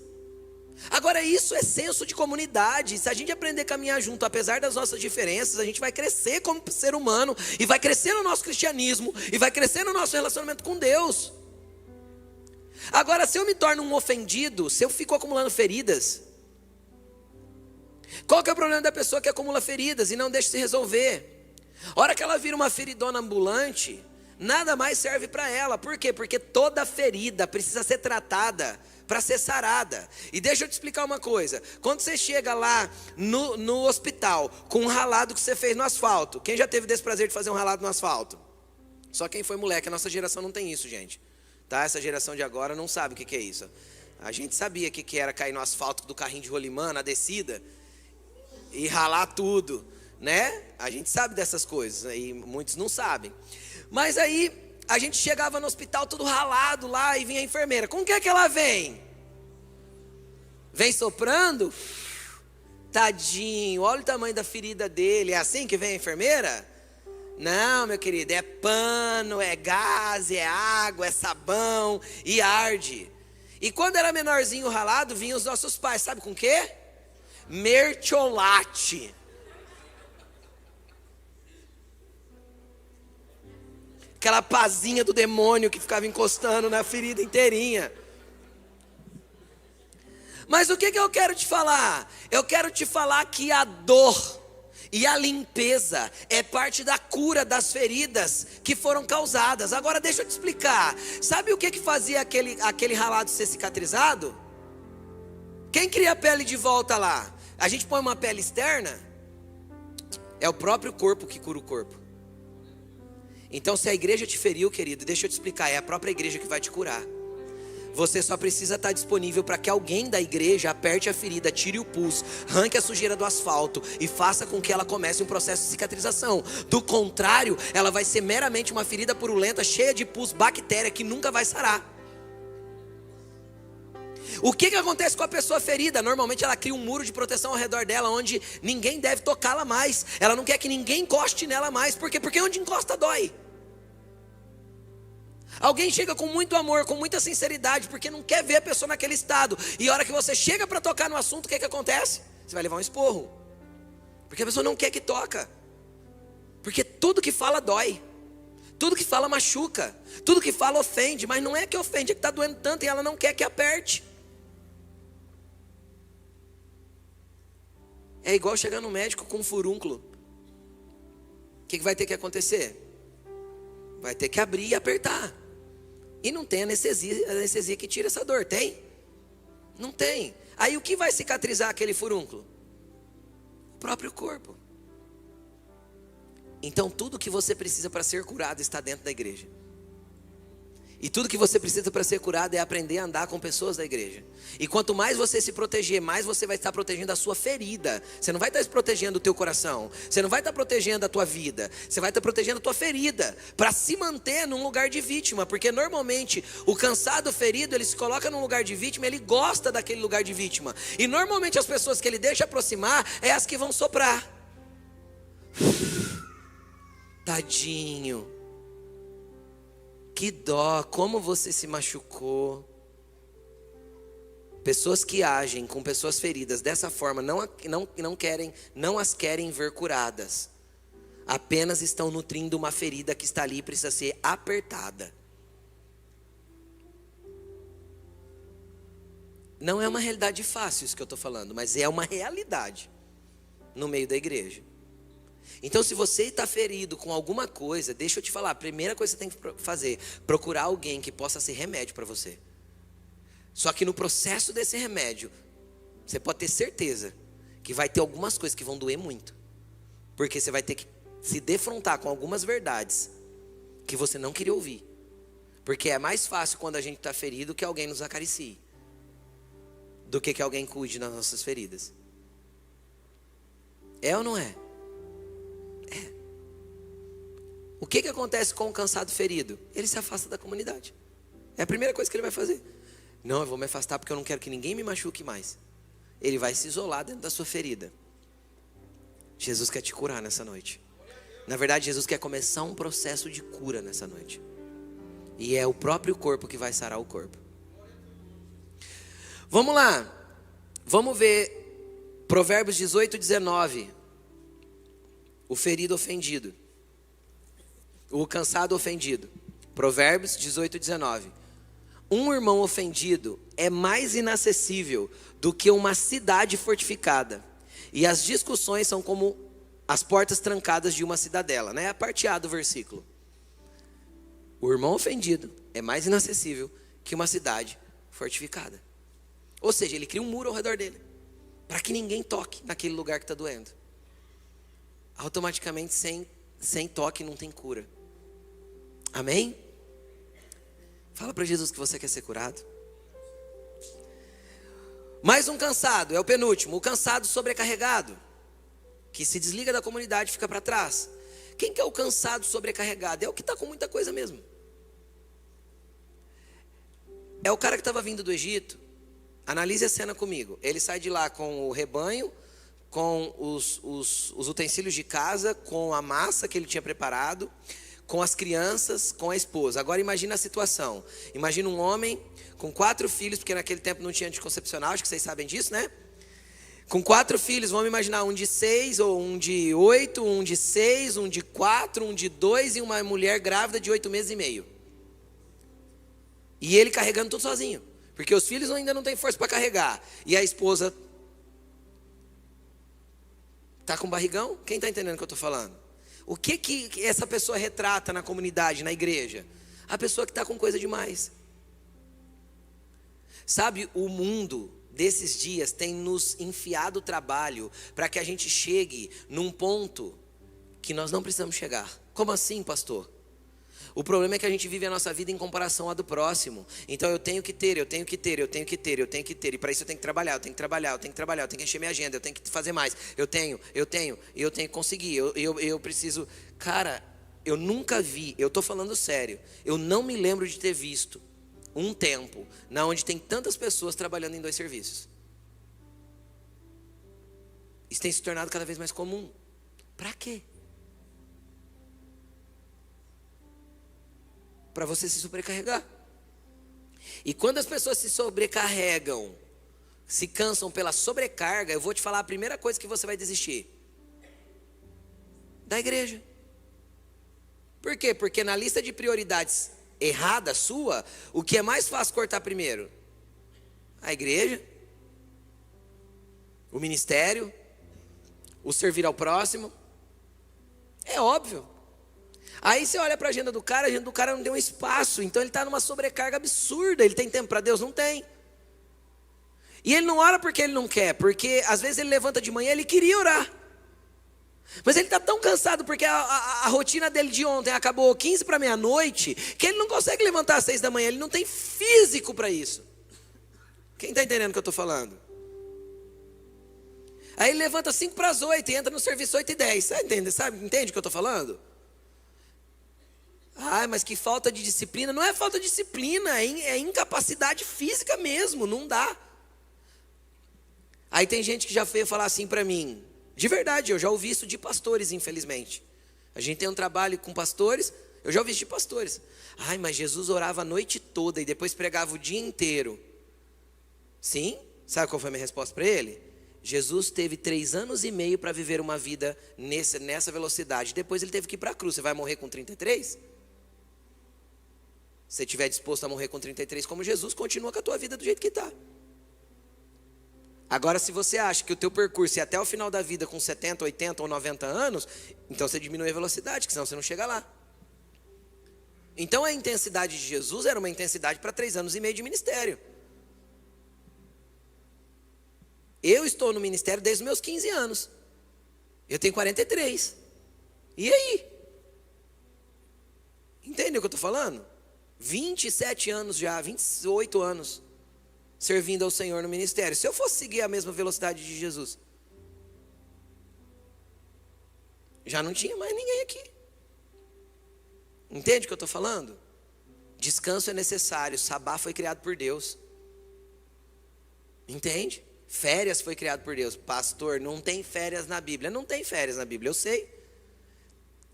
Agora isso é senso de comunidade. Se a gente aprender a caminhar junto, apesar das nossas diferenças, a gente vai crescer como ser humano, e vai crescer no nosso cristianismo, e vai crescer no nosso relacionamento com Deus. Agora, se eu me torno um ofendido, se eu fico acumulando feridas, qual que é o problema da pessoa que acumula feridas e não deixa se resolver? A hora que ela vira uma feridona ambulante, nada mais serve para ela. Por quê? Porque toda ferida precisa ser tratada para ser sarada. E deixa eu te explicar uma coisa. Quando você chega lá no hospital com um ralado que você fez no asfalto, quem já teve desse prazer de fazer um ralado no asfalto? Só quem foi moleque. A nossa geração não tem isso, gente, tá? Essa geração de agora não sabe o que é isso. A gente sabia o que era cair no asfalto do carrinho de rolimã na descida e ralar tudo, né? A gente sabe dessas coisas, e muitos não sabem. Mas aí a gente chegava no hospital todo ralado lá e vinha a enfermeira. Com o que é que ela vem? Vem soprando? Tadinho, olha o tamanho da ferida dele. É assim que vem a enfermeira? Não, meu querido, é pano, é gás, é água, é sabão e arde. E quando era menorzinho ralado, vinham os nossos pais, sabe com o quê? Mertiolate. Aquela pazinha do demônio que ficava encostando na ferida inteirinha. Mas o que eu quero te falar? Eu quero te falar que a dor e a limpeza é parte da cura das feridas que foram causadas. Agora deixa eu te explicar. Sabe o que fazia aquele ralado ser cicatrizado? Quem cria a pele de volta lá? A gente põe uma pele externa? É o próprio corpo que cura o corpo. Então se a igreja te feriu, querido, deixa eu te explicar, é a própria igreja que vai te curar. Você só precisa estar disponível para que alguém da igreja aperte a ferida, tire o pus, arranque a sujeira do asfalto e faça com que ela comece um processo de cicatrização. Do contrário, ela vai ser meramente uma ferida purulenta, cheia de pus, bactéria, que nunca vai sarar. O que acontece com a pessoa ferida? Normalmente ela cria um muro de proteção ao redor dela, onde ninguém deve tocá-la mais. Ela não quer que ninguém encoste nela mais. Por quê? Porque onde encosta dói. Alguém chega com muito amor, com muita sinceridade, porque não quer ver a pessoa naquele estado. E a hora que você chega para tocar no assunto, o que acontece? Você vai levar um esporro. Porque a pessoa não quer que toca. Porque tudo que fala dói. Tudo que fala machuca. Tudo que fala ofende. Mas não é que ofende, é que está doendo tanto e ela não quer que aperte. É igual chegar no médico com um furúnculo. O que vai ter que acontecer? Vai ter que abrir e apertar. E não tem anestesia que tira essa dor, tem? Não tem. Aí o que vai cicatrizar aquele furúnculo? O próprio corpo. Então tudo que você precisa para ser curado está dentro da igreja. E tudo que você precisa para ser curado é aprender a andar com pessoas da igreja. E quanto mais você se proteger, mais você vai estar protegendo a sua ferida. Você não vai estar protegendo o teu coração. Você não vai estar protegendo a tua vida. Você vai estar protegendo a tua ferida. Para se manter num lugar de vítima. Porque normalmente o cansado ferido, ele se coloca num lugar de vítima. Ele gosta daquele lugar de vítima. E normalmente as pessoas que ele deixa aproximar é as que vão soprar. Tadinho. Que dó, como você se machucou. Pessoas que agem com pessoas feridas dessa forma não as querem ver curadas. Apenas estão nutrindo uma ferida que está ali e precisa ser apertada. Não é uma realidade fácil isso que eu estou falando, mas é uma realidade no meio da igreja. Então se você está ferido com alguma coisa, deixa eu te falar, a primeira coisa que você tem que fazer, procurar alguém que possa ser remédio para você. Só que no processo desse remédio, você pode ter certeza que vai ter algumas coisas que vão doer muito. Porque você vai ter que se defrontar com algumas verdades que você não queria ouvir. Porque é mais fácil quando a gente está ferido que alguém nos acaricie, do que alguém cuide das nossas feridas. É ou não é? O que acontece com o cansado ferido? Ele se afasta da comunidade. É a primeira coisa que ele vai fazer. Não, eu vou me afastar porque eu não quero que ninguém me machuque mais. Ele vai se isolar dentro da sua ferida. Jesus quer te curar nessa noite. Na verdade, Jesus quer começar um processo de cura nessa noite. E é o próprio corpo que vai sarar o corpo. Vamos lá. Vamos ver Provérbios 18, 19. O ferido ofendido. O cansado ofendido. Provérbios 18, 19. Um irmão ofendido é mais inacessível do que uma cidade fortificada. E as discussões são como as portas trancadas de uma cidadela, né? A parte A do versículo. O irmão ofendido é mais inacessível que uma cidade fortificada. Ou seja, ele cria um muro ao redor dele, para que ninguém toque naquele lugar que está doendo. Automaticamente, sem toque não tem cura. Amém? Fala para Jesus que você quer ser curado. Mais um cansado, é o penúltimo. O cansado sobrecarregado, que se desliga da comunidade e fica para trás. Quem que é o cansado sobrecarregado? É o que está com muita coisa mesmo. É o cara que estava vindo do Egito. Analise a cena comigo. Ele sai de lá com o rebanho, com os utensílios de casa, com a massa que ele tinha preparado, com as crianças, com a esposa. Agora imagina a situação. Imagina um homem com 4 filhos, porque naquele tempo não tinha anticoncepcional, acho que vocês sabem disso, né? Com 4 filhos, vamos imaginar um de 6, ou um de 8, um de 6, um de 4, um de 2 e uma mulher grávida de 8 meses e meio. E ele carregando tudo sozinho, porque os filhos ainda não têm força para carregar. E a esposa está com barrigão? Quem está entendendo o que eu estou falando? O que essa pessoa retrata na comunidade, na igreja? A pessoa que está com coisa demais. Sabe, o mundo desses dias tem nos enfiado o trabalho para que a gente chegue num ponto que nós não precisamos chegar. Como assim, pastor? O problema é que a gente vive a nossa vida em comparação à do próximo. Então eu tenho que ter. E para isso eu tenho que trabalhar, eu tenho que encher minha agenda, eu tenho que fazer mais. Eu tenho que conseguir, eu preciso. Cara, eu nunca vi, eu estou falando sério, eu não me lembro de ter visto um tempo na onde tem tantas pessoas trabalhando em 2 serviços. Isso tem se tornado cada vez mais comum. Para quê? Para você se sobrecarregar. E quando as pessoas se sobrecarregam, se cansam pela sobrecarga, eu vou te falar a primeira coisa que você vai desistir: da igreja. Por quê? Porque na lista de prioridades errada sua, o que é mais fácil cortar primeiro? A igreja, o ministério, o servir ao próximo. É óbvio. Aí você olha para a agenda do cara não deu um espaço, então ele está numa sobrecarga absurda. Ele tem tempo para Deus? Não tem. E ele não ora porque ele não quer, porque às vezes ele levanta de manhã, ele queria orar, mas ele está tão cansado porque a rotina dele de ontem acabou 15 para meia-noite, que ele não consegue levantar às 6 da manhã, ele não tem físico para isso. Quem está entendendo o que eu estou falando? Aí ele levanta 5 para as 8 e entra no serviço 8 e 10. Entende o que eu estou falando? Ah, mas que falta de disciplina. Não é falta de disciplina, é incapacidade física mesmo, não dá. Aí tem gente que já veio falar assim para mim, de verdade, eu já ouvi isso de pastores, infelizmente. A gente tem um trabalho com pastores, eu já ouvi isso de pastores. Ai, mas Jesus orava a noite toda e depois pregava o dia inteiro. Sim, sabe qual foi a minha resposta para ele? Jesus teve 3 anos e meio para viver uma vida nessa velocidade. Depois ele teve que ir para a cruz. Você vai morrer com 33? Se você estiver disposto a morrer com 33 como Jesus, continua com a tua vida do jeito que está. Agora, se você acha que o teu percurso é até o final da vida com 70, 80 ou 90 anos, então você diminui a velocidade, que senão você não chega lá. Então a intensidade de Jesus era uma intensidade para 3 anos e meio de ministério. Eu estou no ministério desde os meus 15 anos. Eu tenho 43. E aí? Entende o que eu estou falando? 27 anos já, 28 anos servindo ao Senhor no ministério. Se eu fosse seguir a mesma velocidade de Jesus, já não tinha mais ninguém aqui. Entende o que eu estou falando? Descanso é necessário. Sabá foi criado por Deus. Entende? Férias foi criado por Deus. Pastor, não tem férias na Bíblia. Não tem férias na Bíblia, eu sei.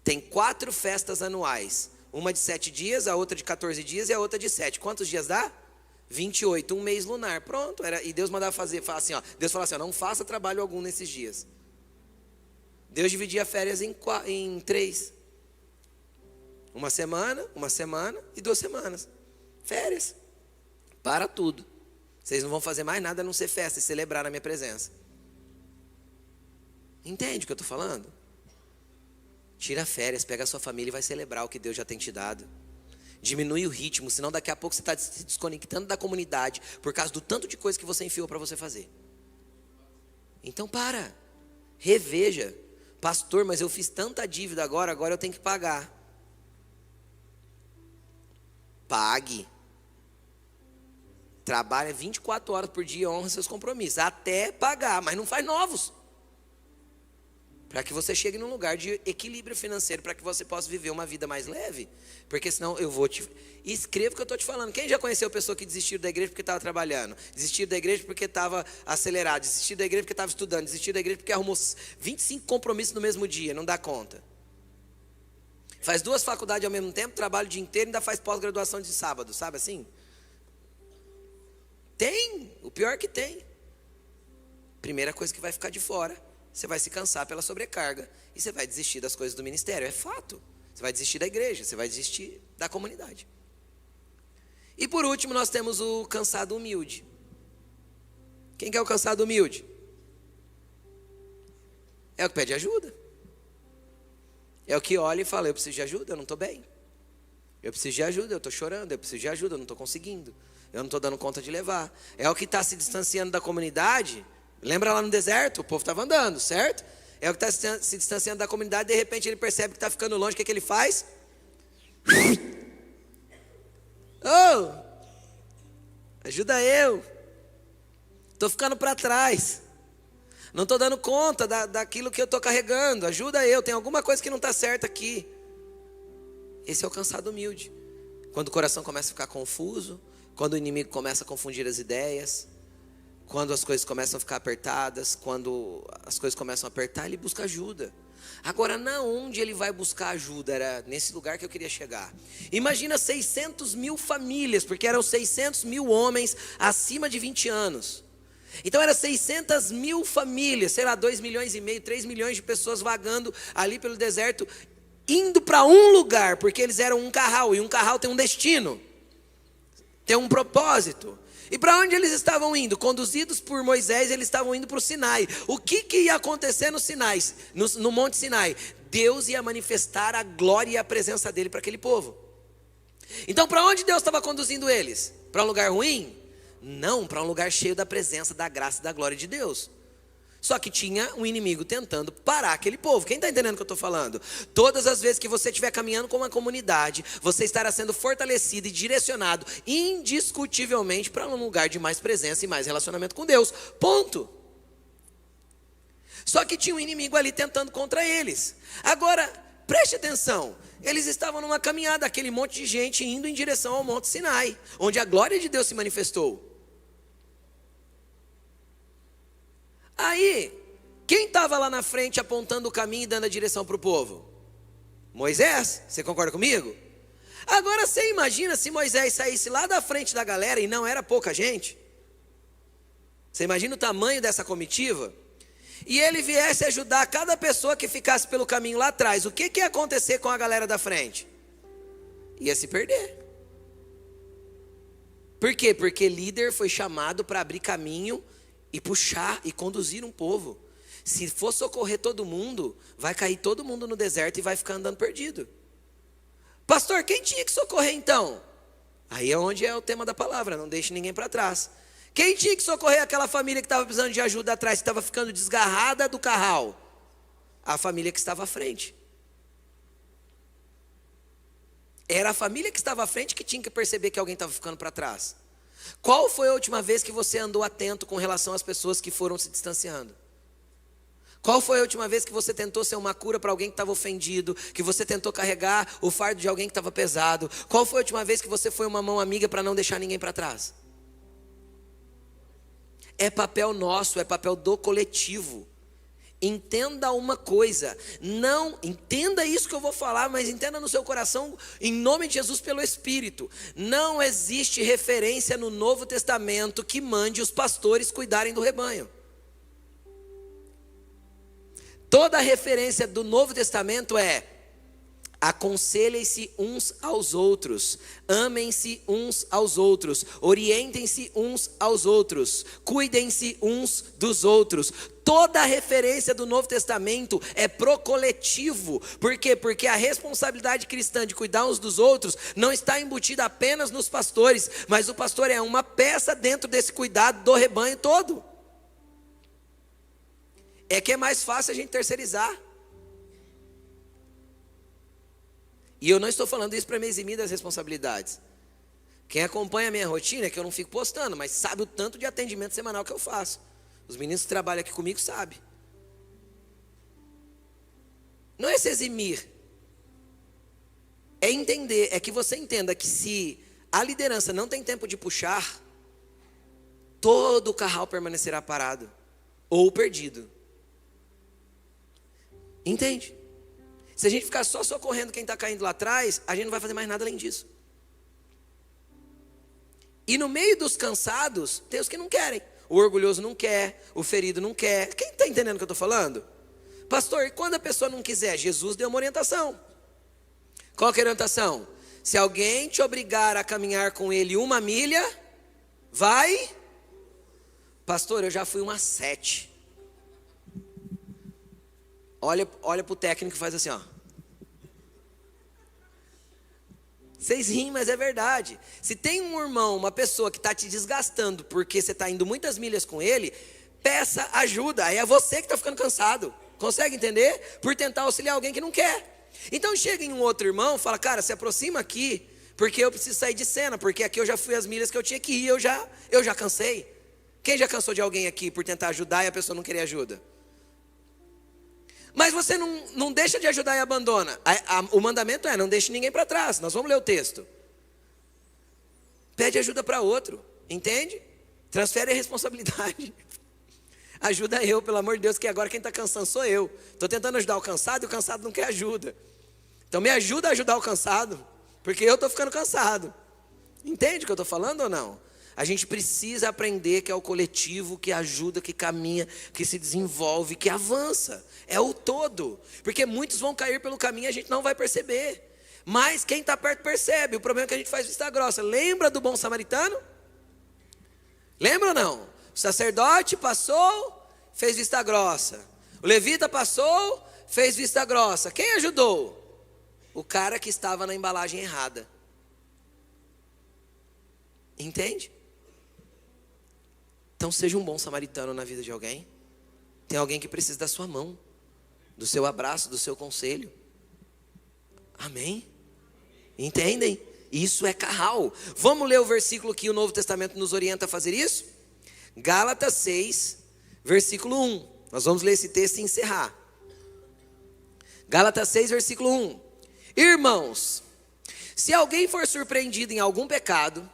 Tem 4 festas anuais. Uma de 7 dias, a outra de 14 dias e a outra de 7. Quantos dias dá? 28, um mês lunar. Pronto. E Deus mandava falar assim, ó. Deus falava assim, ó, não faça trabalho algum nesses dias. Deus dividia férias em 3. Uma semana e 2 semanas. Férias. Para tudo. Vocês não vão fazer mais nada a não ser festa e celebrar na minha presença. Entende o que eu estou falando? Tira férias, pega a sua família e vai celebrar o que Deus já tem te dado. Diminui o ritmo, senão daqui a pouco você está se desconectando da comunidade por causa do tanto de coisa que você enfiou para você fazer. Então para, reveja. Pastor, mas eu fiz tanta dívida agora eu tenho que pagar. Pague. Trabalha 24 horas por dia, honra seus compromissos, até pagar, mas não faz novos. Para que você chegue num lugar de equilíbrio financeiro, para que você possa viver uma vida mais leve. Porque senão eu vou te... Escreva o que eu estou te falando. Quem já conheceu pessoa que desistiu da igreja porque estava trabalhando? Desistiu da igreja porque estava acelerado? Desistiu da igreja porque estava estudando? Desistiu da igreja porque arrumou 25 compromissos no mesmo dia? Não dá conta. Faz 2 faculdades ao mesmo tempo, trabalha o dia inteiro e ainda faz pós-graduação de sábado, sabe assim? Tem, o pior que tem. Primeira coisa que vai ficar de fora, você vai se cansar pela sobrecarga e você vai desistir das coisas do ministério, é fato. Você vai desistir da igreja, você vai desistir da comunidade. E por último nós temos o cansado humilde. Quem que é o cansado humilde? É o que pede ajuda. É o que olha e fala, eu preciso de ajuda, eu não estou bem. Eu preciso de ajuda, eu estou chorando, eu preciso de ajuda, eu não estou conseguindo. Eu não estou dando conta de levar. É o que está se distanciando da comunidade. Lembra lá no deserto? O povo estava andando, certo? É o que está se distanciando da comunidade. De repente ele percebe que está ficando longe. O que ele faz? Oh, ajuda eu. Estou ficando para trás. Não estou dando conta daquilo que eu estou carregando. Ajuda eu, tem alguma coisa que não está certa aqui. Esse é o cansado humilde. Quando o coração começa a ficar confuso, quando o inimigo começa a confundir as ideias, quando as coisas começam a ficar apertadas, quando as coisas começam a apertar, ele busca ajuda. Agora, na onde ele vai buscar ajuda? Era nesse lugar que eu queria chegar. Imagina 600 mil famílias, porque eram 600 mil homens acima de 20 anos. Então eram 600 mil famílias, sei lá, 2,5 milhões, 3 milhões de pessoas vagando ali pelo deserto, indo para um lugar, porque eles eram um curral, e um curral tem um destino, tem um propósito. E para onde eles estavam indo? Conduzidos por Moisés, eles estavam indo para o Sinai. O que ia acontecer no Sinai, no Monte Sinai? Deus ia manifestar a glória e a presença dele para aquele povo. Então para onde Deus estava conduzindo eles? Para um lugar ruim? Não, para um lugar cheio da presença, da graça e da glória de Deus. Só que tinha um inimigo tentando parar aquele povo. Quem está entendendo o que eu estou falando? Todas as vezes que você estiver caminhando com uma comunidade, você estará sendo fortalecido e direcionado indiscutivelmente para um lugar de mais presença e mais relacionamento com Deus. Ponto. Só que tinha um inimigo ali tentando contra eles. Agora, preste atenção. Eles estavam numa caminhada, aquele monte de gente indo em direção ao Monte Sinai, onde a glória de Deus se manifestou. Aí, quem estava lá na frente apontando o caminho e dando a direção para o povo? Moisés, você concorda comigo? Agora você imagina se Moisés saísse lá da frente da galera, e não era pouca gente. Você imagina o tamanho dessa comitiva? E ele viesse ajudar cada pessoa que ficasse pelo caminho lá atrás. O que ia acontecer com a galera da frente? Ia se perder. Por quê? Porque líder foi chamado para abrir caminho e puxar e conduzir um povo. Se for socorrer todo mundo, vai cair todo mundo no deserto e vai ficar andando perdido. Pastor, quem tinha que socorrer então? Aí é onde é o tema da palavra, não deixe ninguém para trás. Quem tinha que socorrer aquela família que estava precisando de ajuda atrás, que estava ficando desgarrada do curral? A família que estava à frente. Era a família que estava à frente que tinha que perceber que alguém estava ficando para trás. Qual foi a última vez que você andou atento com relação às pessoas que foram se distanciando? Qual foi a última vez que você tentou ser uma cura para alguém que estava ofendido? Que você tentou carregar o fardo de alguém que estava pesado? Qual foi a última vez que você foi uma mão amiga para não deixar ninguém para trás? É papel nosso, é papel do coletivo. Entenda uma coisa, não entenda isso que eu vou falar, mas entenda no seu coração, em nome de Jesus, pelo Espírito. Não existe referência no Novo Testamento que mande os pastores cuidarem do rebanho. Toda a referência do Novo Testamento é: aconselhem-se uns aos outros, amem-se uns aos outros, orientem-se uns aos outros, cuidem-se uns dos outros. Toda a referência do Novo Testamento é pro coletivo. Por quê? Porque a responsabilidade cristã de cuidar uns dos outros não está embutida apenas nos pastores, mas o pastor é uma peça dentro desse cuidado do rebanho todo. É que é mais fácil a gente terceirizar. E eu não estou falando isso para me eximir das responsabilidades. Quem acompanha a minha rotina é que eu não fico postando, mas sabe o tanto de atendimento semanal que eu faço. Os meninos que trabalham aqui comigo sabem. Não é se eximir. É entender, é que você entenda que se a liderança não tem tempo de puxar, todo o curral permanecerá parado ou perdido. Entende? Se a gente ficar só socorrendo quem está caindo lá atrás, a gente não vai fazer mais nada além disso. E no meio dos cansados, tem os que não querem. O orgulhoso não quer, o ferido não quer. Quem está entendendo o que eu estou falando? Pastor, e quando a pessoa não quiser? Jesus deu uma orientação. Qual que é a orientação? Se alguém te obrigar a caminhar com ele 1 milha, vai. Pastor, eu já fui umas 7. Olha para o técnico e faz assim, ó. Vocês riem, mas é verdade. Se tem um irmão, uma pessoa que está te desgastando porque você está indo muitas milhas com ele, peça ajuda. Aí é você que está ficando cansado. Consegue entender? Por tentar auxiliar alguém que não quer. Então chega em um outro irmão, fala, cara, se aproxima aqui, porque eu preciso sair de cena, porque aqui eu já fui as milhas que eu tinha que ir, eu já cansei. Quem já cansou de alguém aqui por tentar ajudar e a pessoa não querer ajuda? Mas você não deixa de ajudar e abandona. O mandamento é, não deixe ninguém para trás. Nós vamos ler o texto. Pede ajuda para outro, entende? Transfere a responsabilidade. Ajuda eu, pelo amor de Deus, que agora quem está cansando sou eu. Estou tentando ajudar o cansado e o cansado não quer ajuda. Então me ajuda a ajudar o cansado, porque eu estou ficando cansado. Entende o que eu estou falando ou não? A gente precisa aprender que é o coletivo que ajuda, que caminha, que se desenvolve, que avança. É o todo. Porque muitos vão cair pelo caminho e a gente não vai perceber. Mas quem está perto percebe. O problema é que a gente faz vista grossa. Lembra do bom samaritano? Lembra ou não? O sacerdote passou, fez vista grossa. O levita passou, fez vista grossa. Quem ajudou? O cara que estava na embalagem errada. Entende? Então seja um bom samaritano na vida de alguém. Tem alguém que precisa da sua mão, do seu abraço, do seu conselho. Amém? Entendem? Isso é carral. Vamos ler o versículo que o Novo Testamento nos orienta a fazer isso? Gálatas 6, versículo 1. Nós vamos ler esse texto e encerrar. Gálatas 6, versículo 1. Irmãos, se alguém for surpreendido em algum pecado,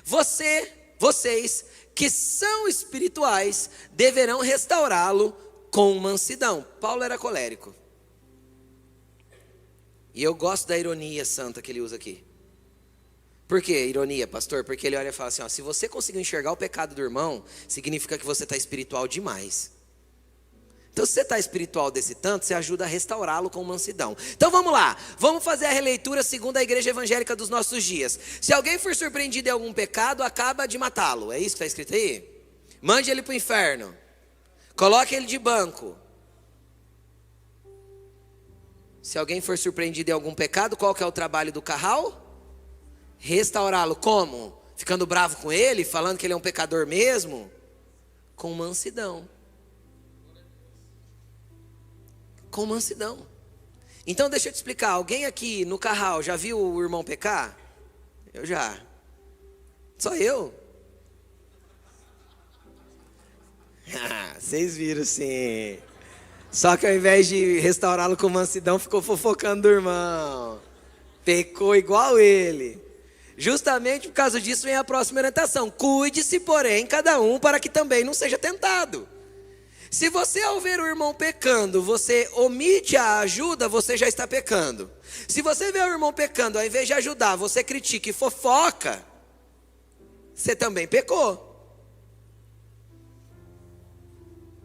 vocês que são espirituais deverão restaurá-lo com mansidão. Paulo era colérico. E eu gosto da ironia santa que ele usa aqui. Por que ironia, pastor? Porque ele olha e fala assim, ó, se você conseguir enxergar o pecado do irmão, significa que você está espiritual demais. Então se você está espiritual desse tanto, você ajuda a restaurá-lo com mansidão. Então vamos lá, vamos fazer a releitura segundo a igreja evangélica dos nossos dias. Se alguém for surpreendido em algum pecado, acaba de matá-lo. É isso que está escrito aí? Mande ele para o inferno. Coloque ele de banco. Se alguém for surpreendido em algum pecado, qual que é o trabalho do carral? Restaurá-lo. Como? Ficando bravo com ele, falando que ele é um pecador mesmo? Com mansidão. Com mansidão. Então deixa eu te explicar. Alguém aqui no carral já viu o irmão pecar? Eu já. Só eu? Vocês viram sim. Só que ao invés de restaurá-lo com mansidão, ficou fofocando do irmão. Pecou igual ele. Justamente por causa disso vem a próxima orientação. Cuide-se, porém, cada um para que também não seja tentado. Se você ao ver o irmão pecando, você omite a ajuda, você já está pecando. Se você vê o irmão pecando, ao invés de ajudar, você critica e fofoca, você também pecou.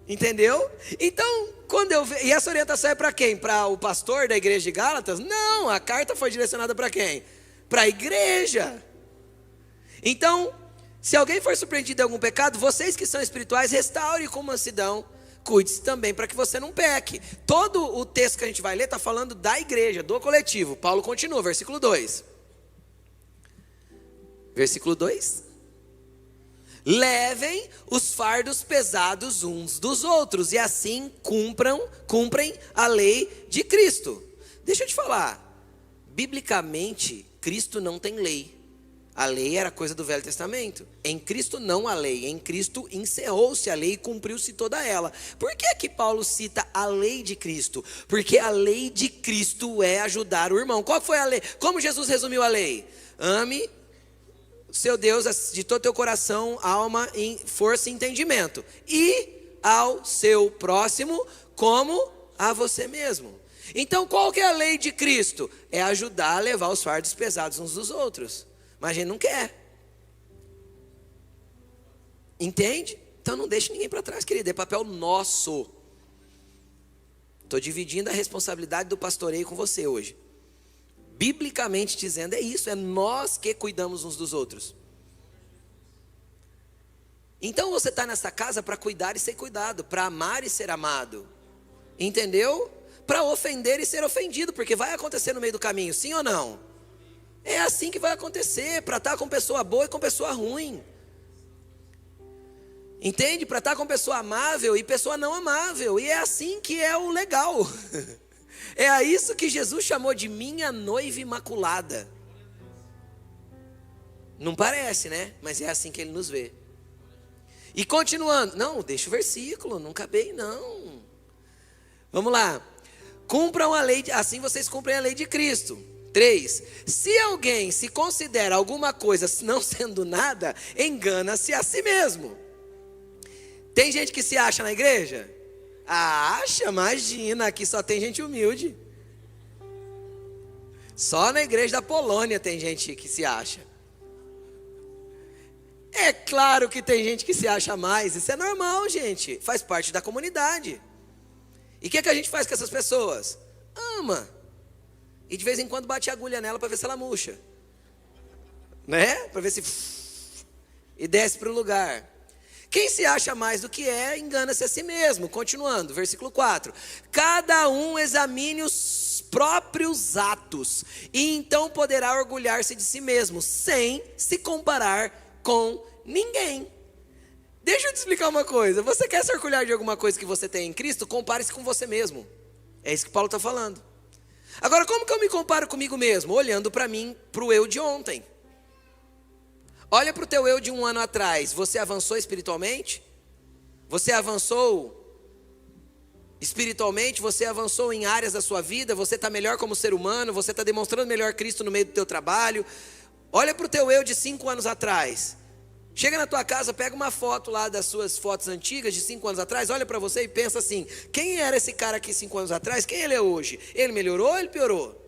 Entendeu? Então, quando eu vejo... E essa orientação é para quem? Para o pastor da igreja de Gálatas? Não, a carta foi direcionada para quem? Para a igreja. Então, se alguém for surpreendido em algum pecado, vocês que são espirituais, restaure com mansidão, cuide-se também para que você não peque. Todo o texto que a gente vai ler está falando da igreja, do coletivo. Paulo continua, versículo 2. Versículo 2. Levem os fardos pesados uns dos outros e assim cumprem a lei de Cristo. Deixa eu te falar, biblicamente, Cristo não tem lei. A lei era coisa do Velho Testamento. Em Cristo não há lei. Em Cristo encerrou-se a lei e cumpriu-se toda ela. Por que que Paulo cita a lei de Cristo? Porque a lei de Cristo é ajudar o irmão. Qual foi a lei? Como Jesus resumiu a lei? Ame seu Deus de todo o teu coração, alma, força e entendimento. E ao seu próximo como a você mesmo. Então qual que é a lei de Cristo? É ajudar a levar os fardos pesados uns dos outros. Mas a gente não quer. Entende? Então não deixe ninguém para trás, querido. É papel nosso. Estou dividindo a responsabilidade do pastoreio com você hoje. Biblicamente dizendo, é isso. É nós que cuidamos uns dos outros. Então você está nessa casa para cuidar e ser cuidado. Para amar e ser amado. Entendeu? Para ofender e ser ofendido. Porque vai acontecer no meio do caminho, sim ou não? É assim que vai acontecer, para estar com pessoa boa e com pessoa ruim. Entende? Para estar com pessoa amável e pessoa não amável. E é assim que é o legal. É a isso que Jesus chamou de minha noiva imaculada. Não parece, né? Mas é assim que ele nos vê. E continuando. Não, deixa o versículo, não acabei não. Vamos lá. Cumpram a lei, assim vocês cumprem a lei de Cristo. 3. Se alguém se considera alguma coisa não sendo nada, engana-se a si mesmo. Tem gente que se acha na igreja? Acha, imagina, aqui só tem gente humilde. Só na igreja da Polônia tem gente que se acha. É claro que tem gente que se acha mais, isso é normal, gente, faz parte da comunidade. E o que a gente faz com essas pessoas? Ama. E de vez em quando bate a agulha nela para ver se ela murcha. Né? Para ver se... E desce para o lugar. Quem se acha mais do que é, engana-se a si mesmo. Continuando, versículo 4. Cada um examine os próprios atos, e então poderá orgulhar-se de si mesmo, sem se comparar com ninguém. Deixa eu te explicar uma coisa. Você quer se orgulhar de alguma coisa que você tem em Cristo? Compare-se com você mesmo. É isso que Paulo está falando. Agora, como que eu me comparo comigo mesmo? Olhando para mim, para o eu de ontem. Olha para o teu eu de um ano atrás. Você avançou espiritualmente? Você avançou espiritualmente? Você avançou em áreas da sua vida? Você está melhor como ser humano? Você está demonstrando melhor Cristo no meio do teu trabalho? Olha para o teu eu de 5 anos atrás. Chega na tua casa, pega uma foto lá das suas fotos antigas de 5 anos atrás, olha para você e pensa assim: quem era esse cara aqui 5 anos atrás? Quem ele é hoje? Ele melhorou ou ele piorou?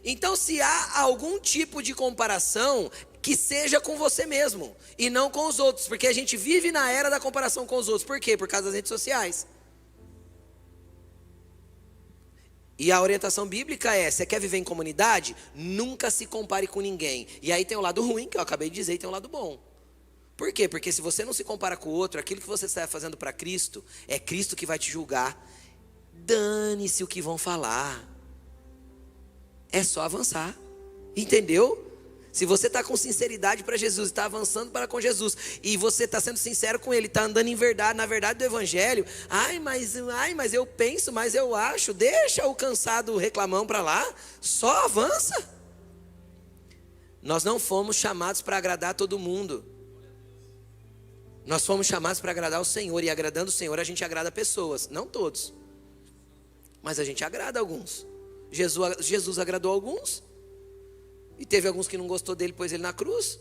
Então, se há algum tipo de comparação, que seja com você mesmo e não com os outros, porque a gente vive na era da comparação com os outros. Por quê? Por causa das redes sociais. E a orientação bíblica é: você quer viver em comunidade? Nunca se compare com ninguém. E aí tem o lado ruim, que eu acabei de dizer, e tem o lado bom. Por quê? Porque se você não se compara com o outro, aquilo que você está fazendo para Cristo, é Cristo que vai te julgar. Dane-se o que vão falar. É só avançar. Entendeu? Se você está com sinceridade para Jesus, está avançando para com Jesus, e você está sendo sincero com Ele, está andando em verdade, na verdade do Evangelho, mas eu penso, mas eu acho, deixa o cansado reclamão para lá, só avança. Nós não fomos chamados para agradar todo mundo. Nós fomos chamados para agradar o Senhor, e agradando o Senhor a gente agrada pessoas, não todos, mas a gente agrada alguns. Jesus agradou alguns, e teve alguns que não gostou dele, pôs ele na cruz.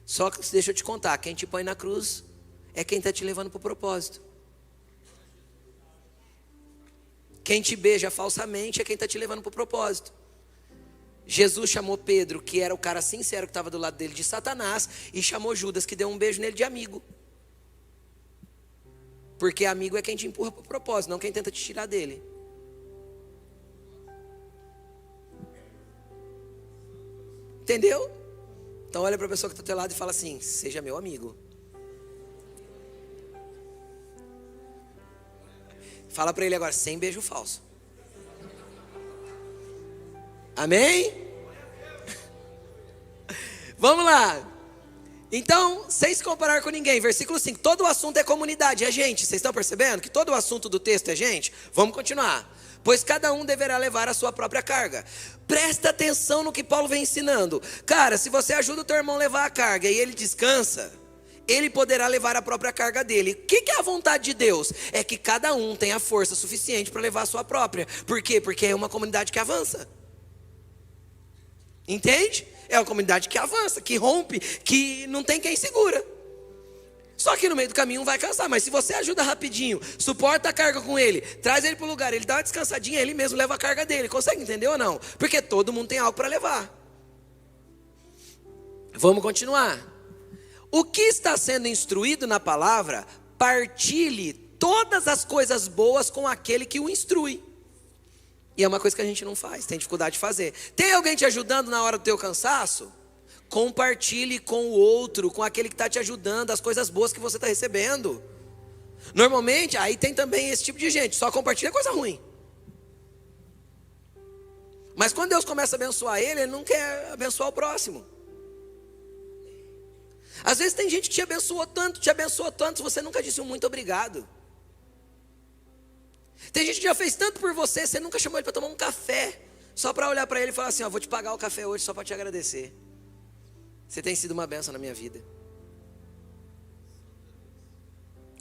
Só que deixa eu te contar, quem te põe na cruz é quem está te levando para o propósito. Quem te beija falsamente é quem está te levando para o propósito. Jesus chamou Pedro, que era o cara sincero que estava do lado dele, de Satanás, e chamou Judas, que deu um beijo nele, de amigo. Porque amigo é quem te empurra para o propósito, não quem tenta te tirar dele. Entendeu? Então olha para a pessoa que está do teu lado e fala assim: seja meu amigo. Fala para ele agora, sem beijo falso. Amém? Vamos lá. Então, sem se comparar com ninguém. Versículo 5. Todo o assunto é comunidade, é gente. Vocês estão percebendo que todo o assunto do texto é gente? Vamos continuar. Pois cada um deverá levar a sua própria carga. Presta atenção no que Paulo vem ensinando. Cara, se você ajuda o teu irmão a levar a carga e ele descansa, ele poderá levar a própria carga dele. O que é a vontade de Deus? É que cada um tenha força suficiente para levar a sua própria. Por quê? Porque é uma comunidade que avança. Entende? É uma comunidade que avança, que rompe, que não tem quem segura. Só que no meio do caminho vai cansar, mas se você ajuda rapidinho, suporta a carga com ele, traz ele para o lugar, ele dá uma descansadinha, ele mesmo leva a carga dele. Consegue entender ou não? Porque todo mundo tem algo para levar. Vamos continuar. O que está sendo instruído na palavra, partilhe todas as coisas boas com aquele que o instrui. E é uma coisa que a gente não faz, tem dificuldade de fazer. Tem alguém te ajudando na hora do teu cansaço? Compartilhe com o outro, com aquele que está te ajudando, as coisas boas que você está recebendo. Normalmente, aí tem também esse tipo de gente, só compartilha coisa ruim. Mas quando Deus começa a abençoar ele não quer abençoar o próximo. Às vezes tem gente que te abençoou tanto, você nunca disse um muito obrigado. Tem gente que já fez tanto por você, você nunca chamou ele para tomar um café, só para olhar para ele e falar assim, ó, vou te pagar o café hoje só para te agradecer. Você tem sido uma bênção na minha vida.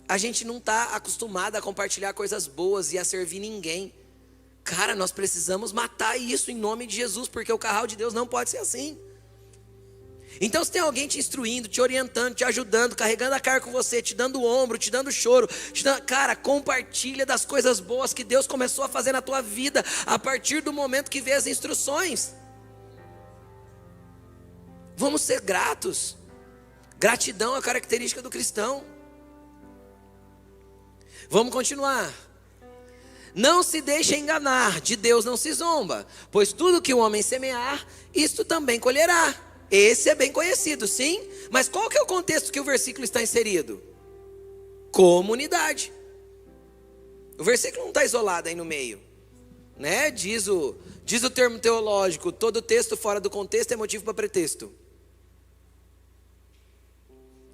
A gente não está acostumado a compartilhar coisas boas e a servir ninguém. Cara, nós precisamos matar isso em nome de Jesus, porque o carral de Deus não pode ser assim. Então se tem alguém te instruindo, te orientando, te ajudando, carregando a carga com você, te dando o ombro, te dando choro, cara, compartilha das coisas boas que Deus começou a fazer na tua vida, a partir do momento que vê as instruções. Vamos ser gratos. Gratidão é a característica do cristão. Vamos continuar. Não se deixe enganar, de Deus não se zomba, pois tudo que o homem semear, isto também colherá. Esse é bem conhecido, sim, mas qual que é o contexto que o versículo está inserido? Comunidade. O versículo não está isolado aí no meio, né? Diz o termo teológico, todo texto fora do contexto é motivo para pretexto.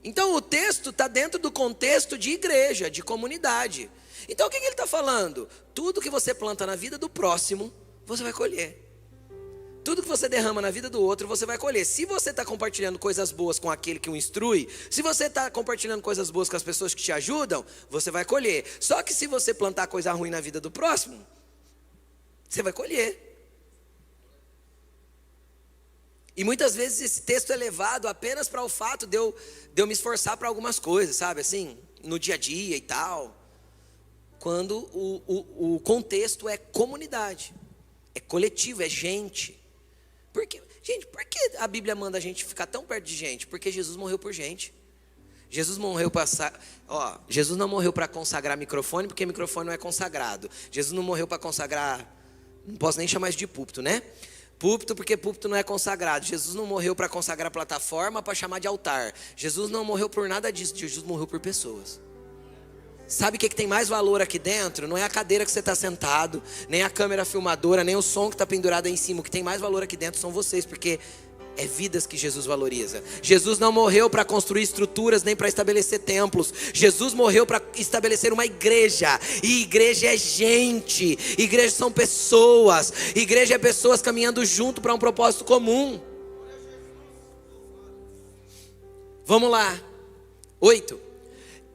Então o texto está dentro do contexto de igreja, de comunidade. Então o que ele está falando? Tudo que você planta na vida do próximo, você vai colher. Tudo que você derrama na vida do outro, você vai colher. Se você está compartilhando coisas boas com aquele que o instrui, se você está compartilhando coisas boas com as pessoas que te ajudam, você vai colher. Só que se você plantar coisa ruim na vida do próximo, você vai colher. E muitas vezes esse texto é levado apenas para o fato de eu me esforçar para algumas coisas, sabe? Assim, no dia a dia e tal. Quando o contexto é comunidade, é coletivo, é gente. Por que a Bíblia manda a gente ficar tão perto de gente? Porque Jesus morreu por gente. Jesus morreu Jesus não morreu para consagrar microfone, porque microfone não é consagrado. Jesus não morreu para consagrar, não posso nem chamar isso de púlpito, né? Púlpito, porque púlpito não é consagrado. Jesus não morreu para consagrar plataforma, para chamar de altar. Jesus não morreu por nada disso. Jesus morreu por pessoas. Sabe o que tem mais valor aqui dentro? Não é a cadeira que você está sentado, nem a câmera filmadora, nem o som que está pendurado aí em cima. O que tem mais valor aqui dentro são vocês, porque é vidas que Jesus valoriza. Jesus não morreu para construir estruturas, nem para estabelecer templos. Jesus morreu para estabelecer uma igreja. E igreja é gente. Igreja são pessoas. Igreja é pessoas caminhando junto para um propósito comum. Vamos lá. 8.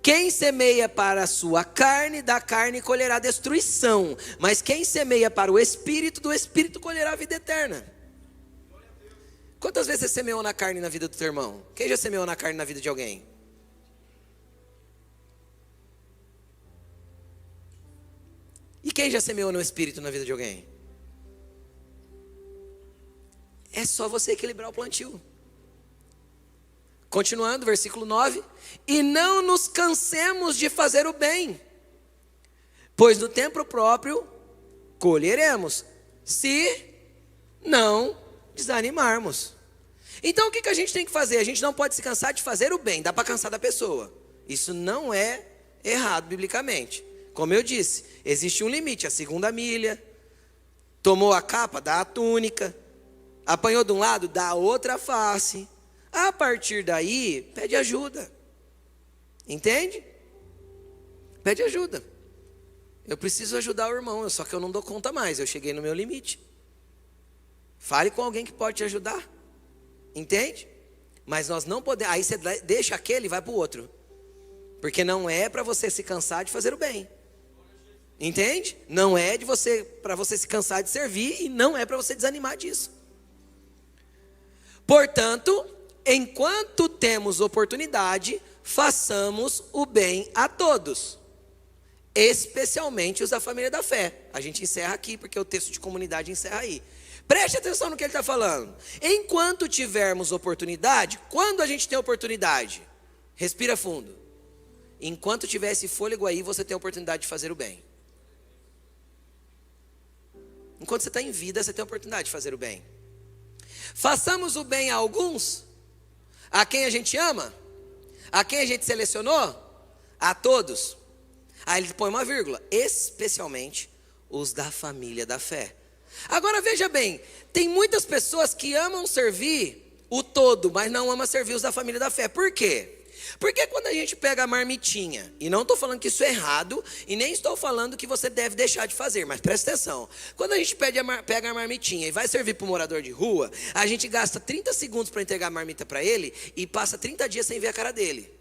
Quem semeia para a sua carne, da carne colherá destruição. Mas quem semeia para o Espírito, do Espírito colherá a vida eterna. Quantas vezes você semeou na carne na vida do teu irmão? Quem já semeou na carne na vida de alguém? E quem já semeou no Espírito na vida de alguém? É só você equilibrar o plantio. Continuando, versículo 9. E não nos cansemos de fazer o bem, pois no tempo próprio colheremos, se não desanimarmos. Então o que a gente tem que fazer? A gente não pode se cansar de fazer o bem. Dá para cansar da pessoa. Isso não é errado biblicamente. Como eu disse, existe um limite. A segunda milha. Tomou a capa, dá a túnica. Apanhou de um lado, dá a outra face. A partir daí, pede ajuda. Entende? Pede ajuda. Eu preciso ajudar o irmão, só que eu não dou conta mais. Eu cheguei no meu limite. Fale com alguém que pode te ajudar. Entende? Mas nós não podemos. Aí você deixa aquele e vai para o outro. Porque não é para você se cansar de fazer o bem. Entende? Não é para você se cansar de servir. E não é para você desanimar disso. Portanto, enquanto temos oportunidade, façamos o bem a todos, especialmente os da família da fé. A gente encerra aqui, porque o texto de comunidade encerra aí. Preste atenção no que ele está falando. Enquanto tivermos oportunidade, quando a gente tem oportunidade? Respira fundo. Enquanto tiver esse fôlego aí, você tem a oportunidade de fazer o bem. Enquanto você está em vida, você tem a oportunidade de fazer o bem. Façamos o bem a alguns, a quem a gente ama, a quem a gente selecionou, a todos. Aí ele põe uma vírgula, especialmente os da família da fé. Agora veja bem, tem muitas pessoas que amam servir o todo, mas não amam servir os da família da fé. Por quê? Porque quando a gente pega a marmitinha, e não estou falando que isso é errado, e nem estou falando que você deve deixar de fazer, mas presta atenção. Quando a gente pega a marmitinha e vai servir para o morador de rua, a gente gasta 30 segundos para entregar a marmita para ele e passa 30 dias sem ver a cara dele.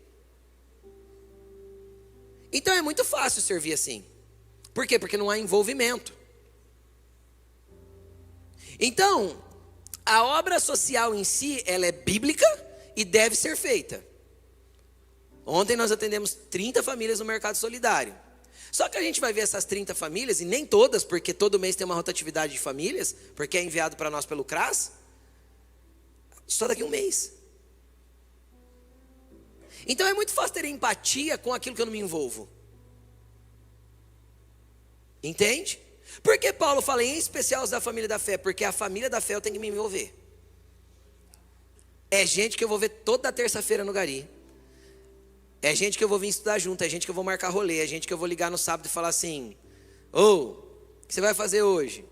Então é muito fácil servir assim. Por quê? Porque não há envolvimento. Então, a obra social em si, ela é bíblica e deve ser feita. Ontem nós atendemos 30 famílias no Mercado Solidário. Só que a gente vai ver essas 30 famílias, e nem todas, porque todo mês tem uma rotatividade de famílias, porque é enviado para nós pelo CRAS, só daqui a um mês. Então é muito fácil ter empatia com aquilo que eu não me envolvo. Entende? Por que Paulo fala em especial os da família da fé? Porque a família da fé eu tenho que me envolver. É gente que eu vou ver toda terça-feira no Gari. É gente que eu vou vir estudar junto, é gente que eu vou marcar rolê, é gente que eu vou ligar no sábado e falar assim: o que você vai fazer hoje?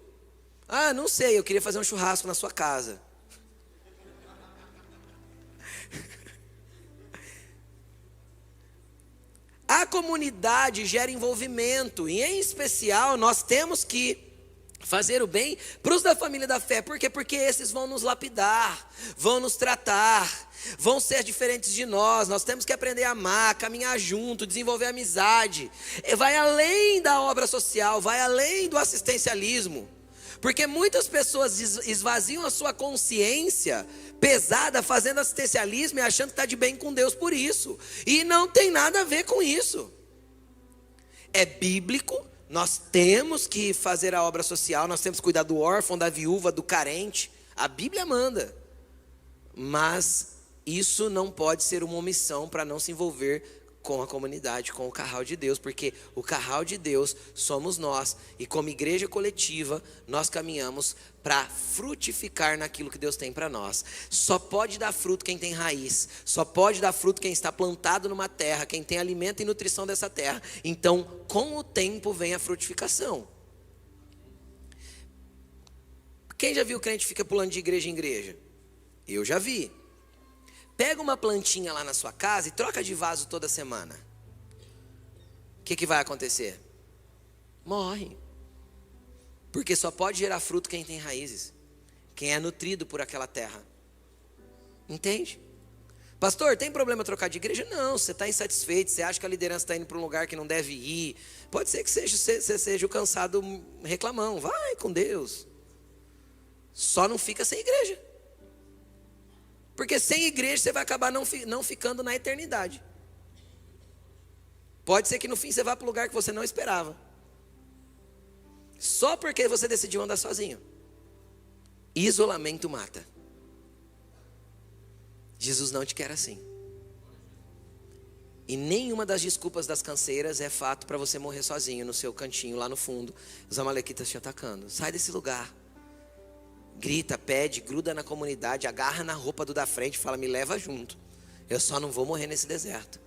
Ah, não sei, eu queria fazer um churrasco na sua casa. A comunidade gera envolvimento, e em especial nós temos que fazer o bem para os da família da fé. Por quê? Porque esses vão nos lapidar, vão nos tratar, vão ser diferentes de nós. Nós temos que aprender a amar, caminhar junto, desenvolver amizade. Vai além da obra social, vai além do assistencialismo. Porque muitas pessoas esvaziam a sua consciência pesada fazendo assistencialismo e achando que está de bem com Deus por isso. E não tem nada a ver com isso. É bíblico. Nós temos que fazer a obra social, nós temos que cuidar do órfão, da viúva, do carente. A Bíblia manda. Mas isso não pode ser uma omissão para não se envolver com a comunidade, com o carral de Deus. Porque o carral de Deus somos nós. E como igreja coletiva, nós caminhamos para frutificar naquilo que Deus tem para nós. Só pode dar fruto quem tem raiz. Só pode dar fruto quem está plantado numa terra, quem tem alimento e nutrição dessa terra. Então, com o tempo vem a frutificação. Quem já viu crente fica pulando de igreja em igreja? Eu já vi. Pega uma plantinha lá na sua casa e troca de vaso toda semana. O que vai acontecer? Morre. Porque só pode gerar fruto quem tem raízes, quem é nutrido por aquela terra. Entende? Pastor, tem problema trocar de igreja? Não, você está insatisfeito, você acha que a liderança está indo para um lugar que não deve ir. Pode ser que você seja o cansado reclamão. Vai com Deus. Só não fica sem igreja. Porque sem igreja você vai acabar não ficando na eternidade. Pode ser que no fim você vá para o lugar que você não esperava. Só porque você decidiu andar sozinho. Isolamento mata. Jesus não te quer assim. E nenhuma das desculpas das canseiras é fato para você morrer sozinho no seu cantinho lá no fundo, os amalequitas te atacando. Sai desse lugar. Grita, pede, gruda na comunidade, agarra na roupa do da frente e fala: me leva junto. Eu só não vou morrer nesse deserto.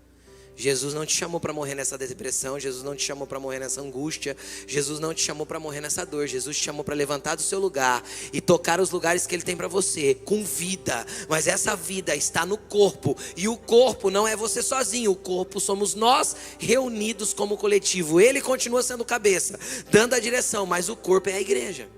Jesus não te chamou para morrer nessa depressão. Jesus não te chamou para morrer nessa angústia. Jesus não te chamou para morrer nessa dor. Jesus te chamou para levantar do seu lugar e tocar os lugares que Ele tem para você, com vida. Mas essa vida está no corpo. E o corpo não é você sozinho. O corpo somos nós reunidos como coletivo. Ele continua sendo cabeça, dando a direção, mas o corpo é a igreja.